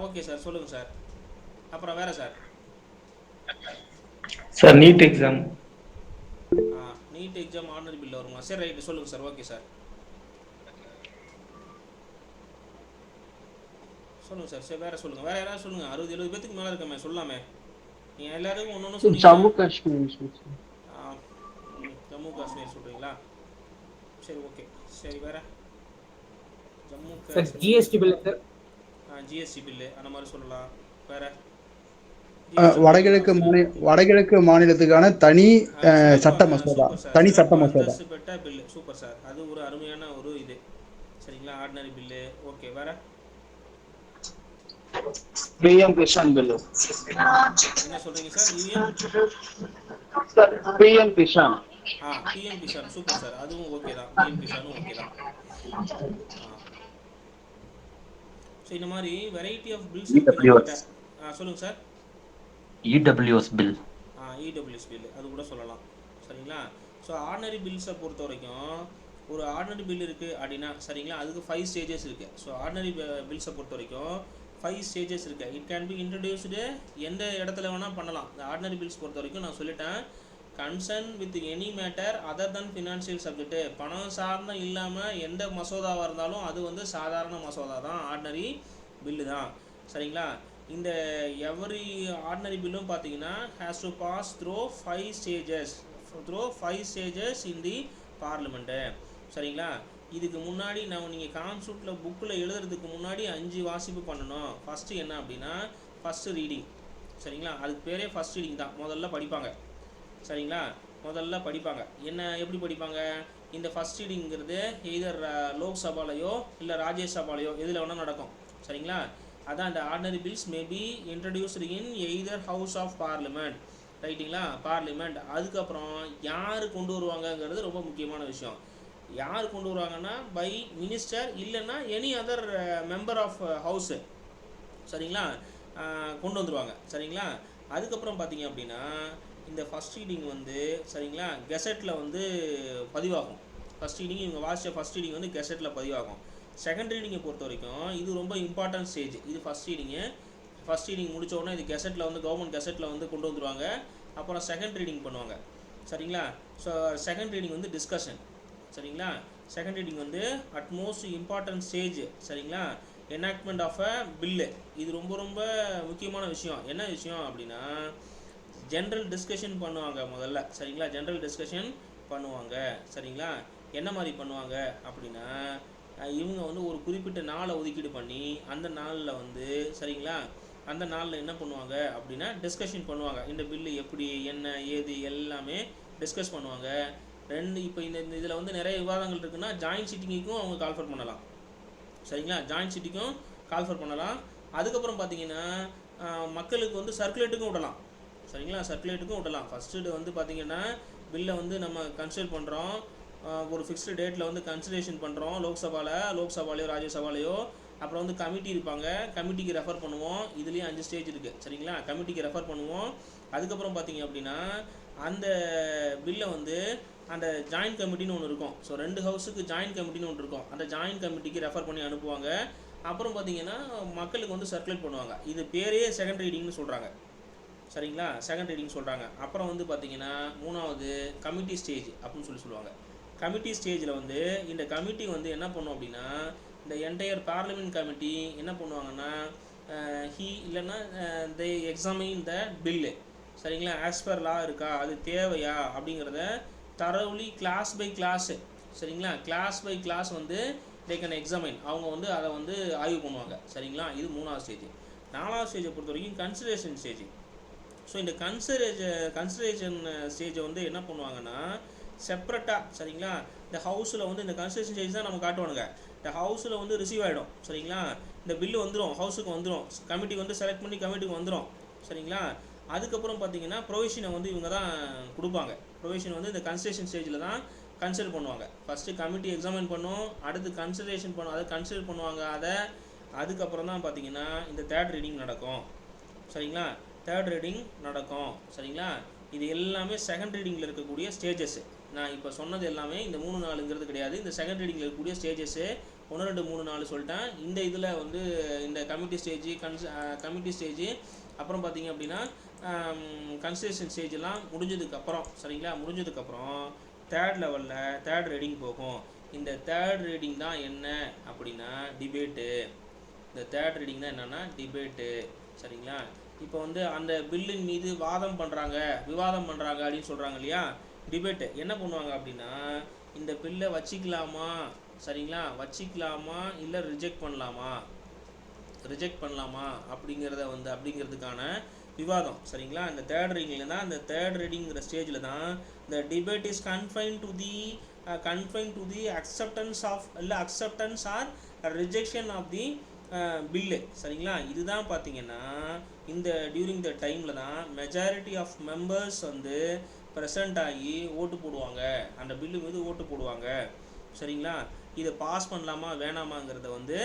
Okay sir, சொல்லுங்கள் சார். அப்புறம் வேறு sir? Sir NEET exam. NEET exam ordinary bill வருமா? சரி ரைட்டு, சொல்லுங்கள் சார். ஓகே சார், சொல்லுங்கள் சார். சரி வேறு சொல்லுங்கள். வேறு யாராவது சொல்லுங்கள். 60-70 பேத்துக்கு மேலே இருக்கமே, சொல்லாமே. நீங்கள் எல்லாருக்கும் ஒன்று சொல்லுங்கள். ஜம்மு காஷ்மீர். ஜம்மு காஷ்மீர் சொல்கிறீங்களா? சரி ஓகே. சரி வேறு? Jammu sir GST bill sir. GST bill அந்த மாதிரி சொல்லலாம். வேறு? வடகிழக்கு மாநிலத்துக்கான தனி சட்ட மசோதா. தனி சட்ட மசோதா பெட்ட பில்லு. சூப்பர் சார், அது ஒரு அருமையான ஒரு இது சரிங்களா, ஆர்டினரி பில்லு. ஓகே வேறு? PM Kisan bill. என்ன சொல்கிறீங்க sir? PM Kisan. PM Kisan super sir, அதுவும் ஓகே தான். பிஎம் கிஷானும் ஓகே தான். ஸோ இந்த மாதிரி வெரைட்டி ஆஃப் பில்ஸ் இருக்குது. சொல்லுங்கள் sir. EWS bill. EWS bill அது கூட சொல்லலாம் சரிங்களா. ஸோ ஆர்டினரி பில்ஸை பொறுத்த வரைக்கும் ஒரு ஆர்டினரி பில் இருக்குது அப்படின்னா சரிங்களா, அதுக்கு 5 stages இருக்குது. ஸோ ஆர்டினரி பில்ஸை பொறுத்த வரைக்கும் 5 stages இருக்குது. இட் கேன் பி இன்ட்ரடியூஸ்டு எந்த இடத்துல வேணால் பண்ணலாம். இந்த ஆர்டினரி பில்ஸ் பொறுத்த வரைக்கும் நான் சொல்லிட்டேன், concern with any matter other than financial subject. பணம் சார்ந்த இல்லாமல் எந்த மசோதாவாக இருந்தாலும் அது வந்து சாதாரண மசோதா தான், ஆர்டினரி பில்லு தான் சரிங்களா. இந்த எவரி ஆர்டினரி பில்லும் பார்த்தீங்கன்னா has to pass through 5 stages in the parliament. சரிங்களா? இதுக்கு முன்னாடி நீங்கள் கான்ஸ்டியூட்டில் புக்கில் எழுதுறதுக்கு முன்னாடி 5 வாசிப்பு பண்ணணும். ஃபஸ்ட்டு என்ன அப்படின்னா ஃபஸ்ட்டு ரீடிங். சரிங்களா? அதுக்கு பேரே ஃபஸ்ட் ரீடிங் தான். முதல்ல படிப்பாங்க. சரிங்களா? முதல்ல படிப்பாங்க. என்ன எப்படி படிப்பாங்க? இந்த ஃபஸ்ட் ரீடிங்கிறது எய்தர் லோக்சபாலையோ இல்லை ராஜ்யசபாலையோ எதில் வேணால் நடக்கும். சரிங்களா? அதான் இந்த ordinary bills maybe introduced in either house of parliament. ரைட்டுங்களா? பார்லிமெண்ட். அதுக்கப்புறம் யார் கொண்டு வருவாங்கங்கிறது ரொம்ப முக்கியமான விஷயம். யார் கொண்டு வருவாங்கன்னா பை மினிஸ்டர் இல்லைன்னா any other member of house. சரிங்களா? கொண்டு வந்துடுவாங்க. சரிங்களா? அதுக்கப்புறம் பார்த்தீங்க அப்படின்னா இந்த ஃபஸ்ட் ரீடிங் வந்து சரிங்களா கெசட்டில் வந்து பதிவாகும். ஃபஸ்ட் ரீடிங் இவங்க வாசித்த ஃபஸ்ட் ரீடிங் வந்து கெசட்டில் பதிவாகும். செகண்ட் ரீடிங்கை பொறுத்த வரைக்கும் இது ரொம்ப இம்பார்ட்டன்ட் ஸ்டேஜ். இது ஃபஸ்ட் ரீடிங் முடித்த உடனே இது கெசட்டில் வந்து கவர்மெண்ட் கெசட்டில் வந்து கொண்டு வந்துடுவாங்க. அப்புறம் செகண்ட் ரீடிங் பண்ணுவாங்க. சரிங்களா? ஸோ செகண்ட் ரீடிங் வந்து டிஸ்கஷன். சரிங்களா? செகண்ட் ரீடிங் வந்து அட்மோஸ்ட் இம்பார்ட்டன்ட் ஸ்டேஜ். சரிங்களா? Enactment of a bill. இது ரொம்ப ரொம்ப முக்கியமான விஷயம். என்ன விஷயம் அப்படின்னா ஜென்ரல் டிஸ்கஷன் பண்ணுவாங்க முதல்ல. சரிங்களா? ஜென்ரல் டிஸ்கஷன் பண்ணுவாங்க. சரிங்களா? என்ன மாதிரி பண்ணுவாங்க அப்படின்னா இவங்க வந்து ஒரு குறிப்பிட்ட நாளை ஒதுக்கீடு பண்ணி அந்த நாளில் வந்து சரிங்களா அந்த நாளில் என்ன பண்ணுவாங்க அப்படின்னா டிஸ்கஷன் பண்ணுவாங்க. இந்த பில்லு எப்படி என்ன ஏது எல்லாமே டிஸ்கஸ் பண்ணுவாங்க. இப்போ இந்த இதில் வந்து நிறைய விவாதங்கள் இருக்குன்னா ஜாயின்ட் சிட்டிங்குக்கும் அவங்க கால்ஃபர் பண்ணலாம். சரிங்களா? ஜாயின்ட் சிட்டிக்கும் கால்ஃபர் பண்ணலாம். அதுக்கப்புறம் பார்த்தீங்கன்னா மக்களுக்கு வந்து சர்க்குலேட்டுக்கும் விடலாம். சரிங்களா? சர்க்குலேட்டுக்கும் விடலாம். ஃபஸ்ட்டு வந்து பார்த்திங்கன்னா பில்லை வந்து நம்ம கன்சிடர் பண்ணுறோம். ஒரு ஃபிக்ஸ்டு டேட்டில் வந்து கன்சிடரேஷன் பண்ணுறோம். லோக்சபாலையோ ராஜ்யசபாலையோ. அப்புறம் வந்து கமிட்டி இருப்பாங்க. கமிட்டிக்கு ரெஃபர் பண்ணுவோம். இதுலேயும் 5 ஸ்டேஜ் இருக்குது. சரிங்களா? கமிட்டிக்கு ரெஃபர் பண்ணுவோம். அதுக்கப்புறம் பார்த்திங்க அப்படின்னா அந்த பில்லை வந்து அந்த ஜாயின்ட் கமிட்டின்னு ஒன்று இருக்கும். ஸோ 2 ஹவுஸுக்கு ஜாயின்ட் கமிட்டின்னு ஒன்று இருக்கும். அந்த ஜாயின்ட் கமிட்டிக்கு ரெஃபர் பண்ணி அனுப்புவாங்க. அப்புறம் பார்த்திங்கன்னா மக்களுக்கு வந்து சர்க்குலேட் பண்ணுவாங்க. இது பேரே செகண்ட் ரீடிங்னு சொல்கிறாங்க. சரிங்களா? செகண்ட் ரீடிங் சொல்கிறாங்க. அப்புறம் வந்து பார்த்திங்கன்னா 3வது கமிட்டி ஸ்டேஜ் அப்படின்னு சொல்லுவாங்க. கமிட்டி ஸ்டேஜில் வந்து இந்த கமிட்டி வந்து என்ன பண்ணும் அப்படின்னா இந்த என்டையர் பார்லிமெண்ட் கமிட்டி என்ன பண்ணுவாங்கன்னா இல்லைன்னா தே எக்ஸாமின் த பில்லு. சரிங்களா? ஆஸ் பர் லா இருக்கா, அது தேவையா அப்படிங்கிறத தரவுலி கிளாஸ் பை கிளாஸு. சரிங்களா? கிளாஸ் பை கிளாஸ் வந்து தே கேன் எக்ஸாமின். அவங்க வந்து அதை வந்து ஆய்வு பண்ணுவாங்க. சரிங்களா? இது 3வது ஸ்டேஜ். 4வது ஸ்டேஜை பொறுத்த வரைக்கும் கன்சிடரேஷன் ஸ்டேஜ். ஸோ இந்த கன்சிடரேஷன் ஸ்டேஜை வந்து என்ன பண்ணுவாங்கன்னா செப்பரேட்டாக. சரிங்களா? இந்த ஹவுஸில் வந்து இந்த கன்சிடரேஷன் ஸ்டேஜ் தான் நம்ம காட்டுவானுங்க. இந்த ஹவுஸில் வந்து ரிசீவ் ஆகிடும். சரிங்களா? இந்த பில்லு வந்துடும், ஹவுஸுக்கு வந்துடும். கமிட்டி வந்து செலக்ட் பண்ணி கமிட்டிக்கு வந்துடும். சரிங்களா? அதுக்கப்புறம் பார்த்தீங்கன்னா ப்ரொவிஷனை வந்து இவங்க தான் கொடுப்பாங்க. ப்ரொவிஷன் வந்து இந்த கன்சிடரேஷன் ஸ்டேஜில் தான் கன்சிடர் பண்ணுவாங்க. ஃபஸ்ட்டு கமிட்டி எக்ஸாமின் பண்ணும், அடுத்து கன்சிடரேஷன் பண்ணும், அதை கன்சிடர் பண்ணுவாங்க. அதுக்கப்புறம் தான் பார்த்தீங்கன்னா இந்த தேர்ட் ரீடிங் நடக்கும். சரிங்களா? தேர்ட் ரீடிங் நடக்கும். சரிங்களா? இது எல்லாமே செகண்ட் ரீடிங்கில் இருக்கக்கூடிய ஸ்டேஜஸ்ஸு. நான் இப்போ சொன்னது எல்லாமே இந்த 3 4ங்கிறது கிடையாது. இந்த செகண்ட் ரீடிங்கில் இருக்கக்கூடிய ஸ்டேஜஸ்ஸு 1 2 3 4 சொல்லிட்டேன். இந்த இதில் வந்து இந்த கமிட்டி ஸ்டேஜ் அப்புறம் பார்த்திங்க அப்படின்னா கன்சிடரேஷன் ஸ்டேஜெல்லாம் முடிஞ்சதுக்கப்புறம். சரிங்களா? முடிஞ்சதுக்கப்புறம் தேர்ட் லெவலில் தேர்ட் ரீடிங் போகும். இந்த தேர்ட் ரீடிங் தான் என்ன அப்படின்னா டிபேட்டு. இந்த தேர்ட் ரீடிங் தான் என்னென்னா டிபேட்டு. சரிங்களா? இப்போ வந்து அந்த பில்லின் மீது விவாதம் பண்ணுறாங்க அப்படின்னு சொல்கிறாங்க இல்லையா? டிபேட்டு என்ன பண்ணுவாங்க அப்படின்னா இந்த பில்லை வச்சிக்கலாமா, சரிங்களா, வச்சிக்கலாமா இல்லை ரிஜெக்ட் பண்ணலாமா அப்படிங்கிறதுக்கான விவாதம். சரிங்களா? இந்த தேர்ட் ரீடிங்கில் தான், இந்த தேர்ட் ரீடிங்கிற ஸ்டேஜில் தான் இந்த debate is confine to the acceptance or rejection of the bill. சரிங்களா? இதுதான் பார்த்தீங்கன்னா இந்த டியூரிங் த டைமில் தான் மெஜாரிட்டி ஆஃப் மெம்பர்ஸ் வந்து ப்ரெசண்ட் ஆகி ஓட்டு போடுவாங்க. அந்த பில்லு மீது ஓட்டு போடுவாங்க. சரிங்களா? இதை பாஸ் பண்ணலாமா வேணாமாங்கிறத வந்து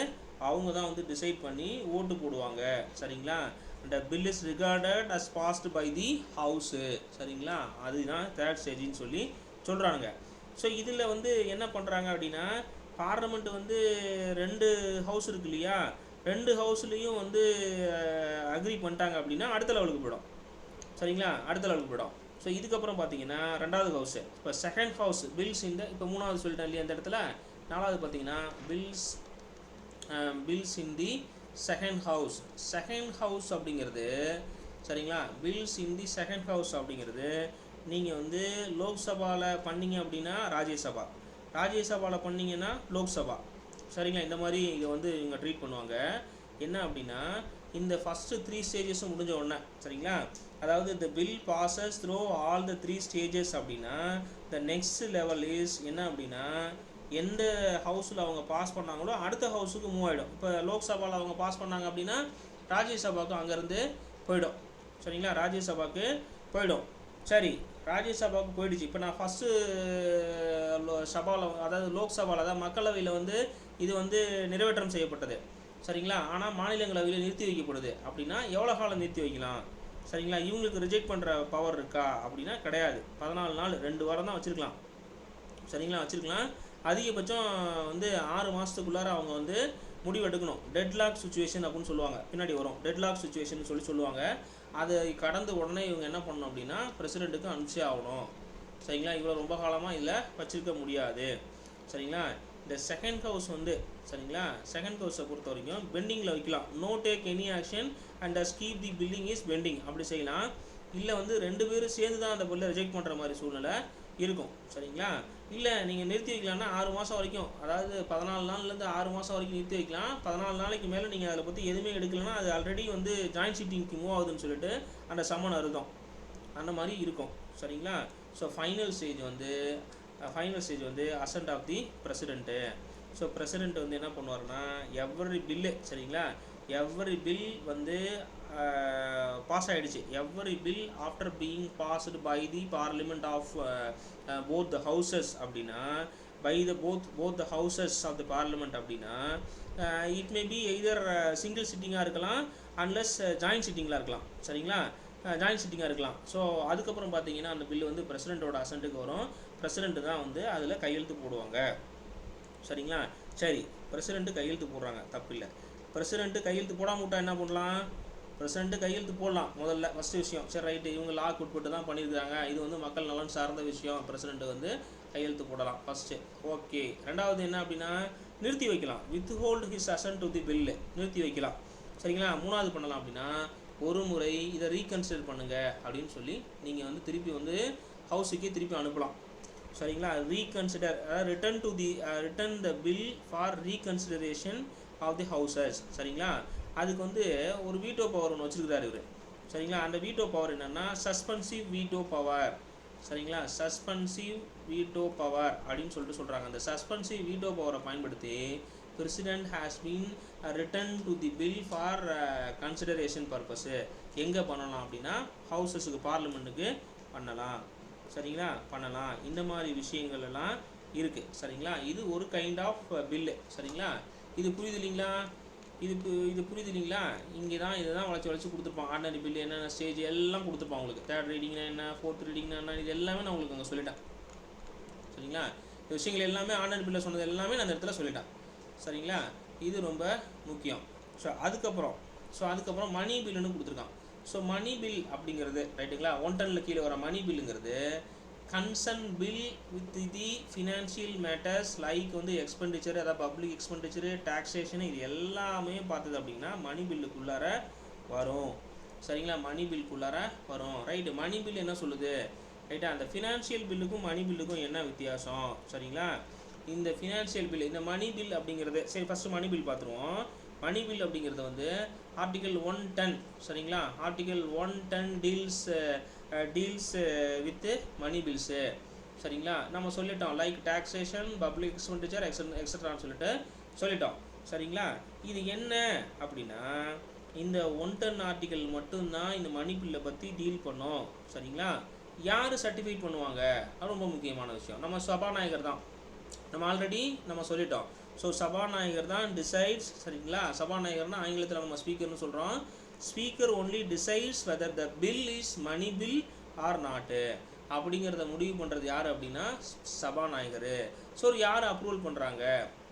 அவங்க தான் வந்து டிசைட் பண்ணி ஓட்டு போடுவாங்க. சரிங்களா? அந்த bill is recorded as passed by the house. சரிங்களா? அதுதான் தேர்ட் ஸ்டேஜின்னு சொல்கிறாங்க. ஸோ இதில் வந்து என்ன பண்ணுறாங்க அப்படின்னா பார்லமெண்ட் வந்து 2 ஹவுஸ் இருக்கு இல்லையா? 2 ஹவுஸ்லேயும் வந்து அக்ரி பண்ணிட்டாங்க அப்படின்னா அடுத்த லெவலுக்கு போயிடும். சரிங்களா? அடுத்த லெவலுக்கு போயிடும். ஸோ இதுக்கப்புறம் பார்த்தீங்கன்னா 2வது ஹவுஸு. இப்போ செகண்ட் ஹவுஸ் பில்ஸ் இப்போ 3வது சொல்லிட்டேன் இல்லையா? இந்த இடத்துல 4வது பார்த்தீங்கன்னா bills in the second house. Second house அப்படிங்கிறது சரிங்களா, bills in the second house அப்படிங்கிறது நீங்கள் வந்து லோக்சபாவில் பண்ணீங்க அப்படின்னா ராஜ்யசபா, ராஜ்யசபாவில் பண்ணீங்கன்னா லோக்சபா. சரிங்களா, இந்த மாதிரி இதை வந்து இவங்க ட்ரீட் பண்ணுவாங்க. என்ன அப்படின்னா இந்த ஃபஸ்ட்டு 3 ஸ்டேஜஸும் முடிஞ்ச உடனே சரிங்களா, அதாவது the bill passes through all the 3 stages அப்படின்னா the next level is என்ன அப்படின்னா எந்த ஹவுஸில் அவங்க பாஸ் பண்ணாங்களோ அடுத்த ஹவுஸுக்கு மூவ் ஆகிடும். இப்போ லோக்சபாவில் அவங்க பாஸ் பண்ணாங்க அப்படின்னா ராஜ்யசபாவுக்கு அங்கேருந்து போயிடும். சரிங்களா, ராஜ்யசபாவுக்கு போயிடும். சரி, ராஜ்யசபாவுக்கு போயிடுச்சு. இப்போ நான் ஃபஸ்ட்டு சபாவில், அதாவது லோக்சபாவில், அதாவது மக்களவையில் வந்து இது வந்து நிறைவேற்றம் செய்யப்பட்டது. சரிங்களா, ஆனால் மாநிலங்களவையில் நிறுத்தி வைக்கப்படுது. அப்படின்னா எவ்வளோ காலம் நிறுத்தி வைக்கலாம்? சரிங்களா, இவங்களுக்கு ரிஜெக்ட் பண்ணுற பவர் இருக்கா அப்படின்னா கிடையாது. 14 நாள், 2 வாரம் தான் வச்சுருக்கலாம். சரிங்களா, வச்சுருக்கலாம். அதிகபட்சம் வந்து 6 மாதத்துக்குள்ளார அவங்க வந்து முடிவெடுக்கணும். டெட்லாக் சுச்சுவேஷன் அப்படின்னு சொல்லுவாங்க, பின்னாடி வரும். டெட்லாக் சுச்சுவேஷன் சொல்லுவாங்க. அதை கடந்து உடனே இவங்க என்ன பண்ணணும் அப்படின்னா பிரசிடெண்ட்டுக்கு அனுப்பிச்சே ஆகணும். சரிங்களா, இவ்வளோ ரொம்ப காலமாக இதில் வச்சுருக்க முடியாது. சரிங்களா, இந்த செகண்ட் ஹவுஸ் வந்து சரிங்களா, செகண்ட் ஹவுஸை பொறுத்த வரைக்கும் பெண்டிங்கில் வைக்கலாம். No take any action and keep the billing is pending அப்படி செய்யலாம். இல்லை வந்து 2 பேரும் சேர்ந்து தான் அந்த பில்லை ரிஜெக்ட் பண்ணுற மாதிரி சூழ்நிலை இருக்கும். சரிங்களா, இல்லை நீங்கள் நிறுத்தி வைக்கலாம்னா 6 மாதம் வரைக்கும், அதாவது 14 நாள்லேருந்து 6 மாதம் வரைக்கும் நிறுத்தி வைக்கலாம். 14 நாளைக்கு மேலே நீங்கள் அதில் பற்றி எதுவுமே எடுக்கலைன்னா அது ஆல்ரெடி வந்து ஜாயின்ட் சிட்டிங்க்கு மூவ் ஆகுதுன்னு சொல்லிட்டு அந்த சம்மன் அறுதம் அந்த மாதிரி இருக்கும். சரிங்களா, ஸோ ஃபைனல் ஸ்டேஜ் வந்து assent of the president. So president வந்து என்ன பண்ணுவார்னா எவ்ரி பில்லு சரிங்களா, எவ்ரி பில் வந்து பாஸ் ஆகிடுச்சு. Every bill after being passed by the parliament of both the houses அப்படின்னா by the both the houses of the parliament அப்படின்னா it may be either single சிட்டிங்காக இருக்கலாம், அன்லெஸ் ஜாயின்ட் சிட்டிங்கில் இருக்கலாம். சரிங்களா, joint சிட்டிங்காக இருக்கலாம். So அதுக்கப்புறம் பார்த்தீங்கன்னா அந்த பில்லு வந்து பிரசிடெண்ட்டோட அசென்ட்டுக்கு வரும். பிரசிடெண்ட்டு தான் வந்து அதில் கையெழுத்து போடுவாங்க. சரிங்களா, சரி, பிரசிடெண்ட்டு கையெழுத்து போடுறாங்க, தப்பில்லை. பிரசிடெண்ட்டு கையெழுத்து போடாமல் விட்டா என்ன பண்ணலாம்? பிரசிடெண்ட்டு கையெழுத்து போடலாம் முதல்ல, ஃபஸ்ட்டு விஷயம். சரி, ரைட்டு, இவங்க லாக்கு உட்பட்டு தான் பண்ணியிருக்காங்க, இது வந்து மக்கள் நலன் சார்ந்த விஷயம், பிரசிடெண்ட்டு வந்து கையெழுத்து போடலாம் ஃபஸ்ட்டு. ஓகே, ரெண்டாவது என்ன அப்படின்னா நிறுத்தி வைக்கலாம். With hold his ascent to the bill, நிறுத்தி வைக்கலாம். சரிங்களா, மூணாவது பண்ணலாம் அப்படின்னா ஒரு முறை இதை ரீகன்சிடர் பண்ணுங்கள் அப்படின்னு சொல்லி நீங்கள் வந்து திருப்பி வந்து ஹவுஸுக்கே திருப்பி அனுப்பலாம். சரிங்களா, ரீகன்சிடர், அதாவது return the bill for reconsideration of the houses. சரிங்களா, அதுக்கு வந்து ஒரு வீட்டோ பவர் ஒன்று வச்சுருக்கிறாரு இவர். சரிங்களா, அந்த வீட்டோ பவர் என்னென்னா சஸ்பென்சிவ் வீட்டோ பவர். சரிங்களா, சஸ்பென்சிவ் வீட்டோ பவர் அப்படின்னு சொல்கிறாங்க. அந்த சஸ்பென்சிவ் வீட்டோ பவரை பயன்படுத்தி president has been return to the bill for consideration purpose எங்கே பண்ணலாம் அப்படின்னா ஹவுசஸுக்கு, பார்லிமெண்ட்டுக்கு பண்ணலாம். சரிங்களா, பண்ணலாம். இந்த மாதிரி விஷயங்கள் எல்லாம் இருக்குது. சரிங்களா, இது ஒரு கைண்ட் ஆஃப் பில்லு. சரிங்களா, இது புரியுது இல்லைங்களா? இது புரியுது இல்லைங்களா? இங்கே தான் இதை தான் வளைச்சி கொடுத்துருப்பாங்க. ஆர்டினரி பில்லு என்னென்ன ஸ்டேஜ் எல்லாம் கொடுத்துருப்பாங்க உங்களுக்கு. 3rd ரீடிங்னா என்ன, 4th ரீடிங்னா என்ன, இது எல்லாமே நான் உங்களுக்கு அங்கே சொல்லிட்டேன். சரிங்களா, இந்த விஷயங்கள் எல்லாமே ஆர்டினரி பில்லில் சொன்னது எல்லாமே நான் அந்த இடத்துல சொல்லிட்டேன். சரிங்களா, இது ரொம்ப முக்கியம். அதுக்கப்புறம் மணி பில்லுன்னு கொடுத்துருக்கான். ஸோ மணி பில் அப்படிங்கிறது ரைட்டுங்களா, 110 கீழே வர மணி பில்லுங்கிறது concern bill with the financial matters like வந்து எக்ஸ்பெண்டிச்சர், அதாவது பப்ளிக் எக்ஸ்பெண்டிச்சரு, டாக்ஸேஷன், இது எல்லாமே பார்த்தது அப்படின்னா மணி பில்லுக்குள்ளார வரும். சரிங்களா, மணி பில்லுக்குள்ளார வரும். ரைட்டு, மணி பில் என்ன சொல்லுது? ரைட்டா, அந்த ஃபினான்ஷியல் பில்லுக்கும் மணி பில்லுக்கும் என்ன வித்தியாசம்? சரிங்களா, இந்த ஃபினான்ஷியல் பில், இந்த மணி பில் அப்படிங்கிறது, சரி ஃபஸ்ட்டு மணி பில் பார்த்துருவோம். மணி பில் அப்படிங்கிறது வந்து ஆர்டிகல் 110. சரிங்களா, article 110 deals with money bills. சரிங்களா, நம்ம சொல்லிட்டோம் லைக் டாக்ஸேஷன், பப்ளிக் எக்ஸ்பெண்டிச்சர், எக்ஸட்ரான்னு சொல்லிட்டோம். சரிங்களா, இது என்ன அப்படின்னா இந்த 110 ஆர்டிகல் மட்டும்தான் இந்த மணி பில்லை பற்றி டீல் பண்ணோம். சரிங்களா, யார் சர்டிஃபைட் பண்ணுவாங்க? அது ரொம்ப முக்கியமான விஷயம். நம்ம சபாநாயகர் தான். நம்ம ஆல்ரெடி சொல்லிட்டோம். ஸோ சபாநாயகர் தான் டிசைட்ஸ். சரிங்களா, சபாநாயகர்னா ஆங்கிலத்தில் நம்ம ஸ்பீக்கர்னு சொல்கிறோம். Speaker only decides whether the bill is money bill or not அப்படிங்கிறத முடிவு பண்ணுறது யார் அப்படின்னா சபாநாயகர். ஸோ யார் அப்ரூவல் பண்ணுறாங்க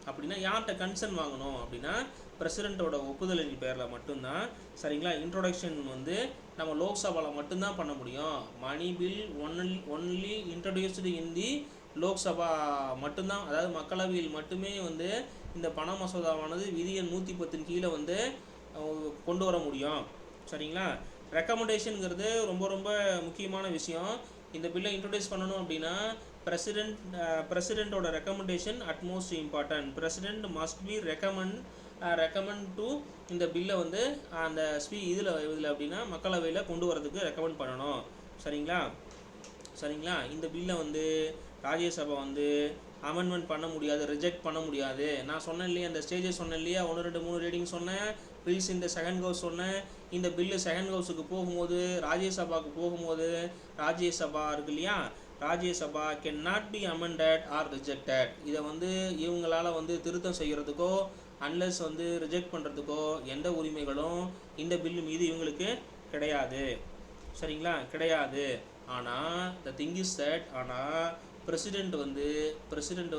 அப்படின்னா யார்கிட்ட கன்சர்ன் வாங்கணும் அப்படின்னா பிரசிடெண்ட்டோட ஒப்புதலின் பேரில் மட்டும்தான். சரிங்களா, இன்ட்ரொடக்ஷன் வந்து நம்ம லோக்சபாவில் மட்டும்தான் பண்ண முடியும். மணி பில் ஒன்லி இன்ட்ரடியூஸ்டு இன் தி லோக்சபா மட்டும்தான், அதாவது மக்களவையில் மட்டுமே வந்து இந்த பண மசோதாவானது விதி எண் 110 கீழே வந்து கொண்டு வர முடியும். சரிங்களா? ரெக்கமெண்டேஷனுங்கிறது ரொம்ப ரொம்ப முக்கியமான விஷயம். இந்த பில்லை இன்ட்ரடியூஸ் பண்ணணும் அப்படின்னா பிரசிடெண்ட்டோட recommendation utmost important. President must be recommend to இந்த பில்லை வந்து அந்த இதில் அப்படின்னா மக்களவையில் கொண்டு வரதுக்கு ரெக்கமெண்ட் பண்ணணும். சரிங்களா? இந்த பில்லை வந்து ராஜ்யசபா வந்து அமெண்ட்மெண்ட் பண்ண முடியாது, ரிஜெக்ட் பண்ண முடியாது. நான் சொன்னேன் இல்லையா, அந்த ஸ்டேஜஸ் சொன்னேன் இல்லையா, 1 2 3 ரீடிங் சொன்னேன். பில்ஸ் இந்த செகண்ட் ஹவுஸ் சொன்னேன். இந்த பில்லு செகண்ட் ஹவுஸுக்கு போகும்போது, ராஜ்யசபாவுக்கு போகும்போது, ராஜ்யசபா இருக்கு இல்லையா, Rajya Sabha can not be amended are rejected. இதை வந்து இவங்களால் வந்து திருத்தம் செய்கிறதுக்கோ அன்லெஸ் வந்து ரிஜெக்ட் பண்ணுறதுக்கோ எந்த உரிமைகளும் இந்த பில்லு மீது இவங்களுக்கு கிடையாது. சரிங்களா? கிடையாது. ஆனால் த திங் இஸ் தட், ஆனால் பிரசிடெண்ட்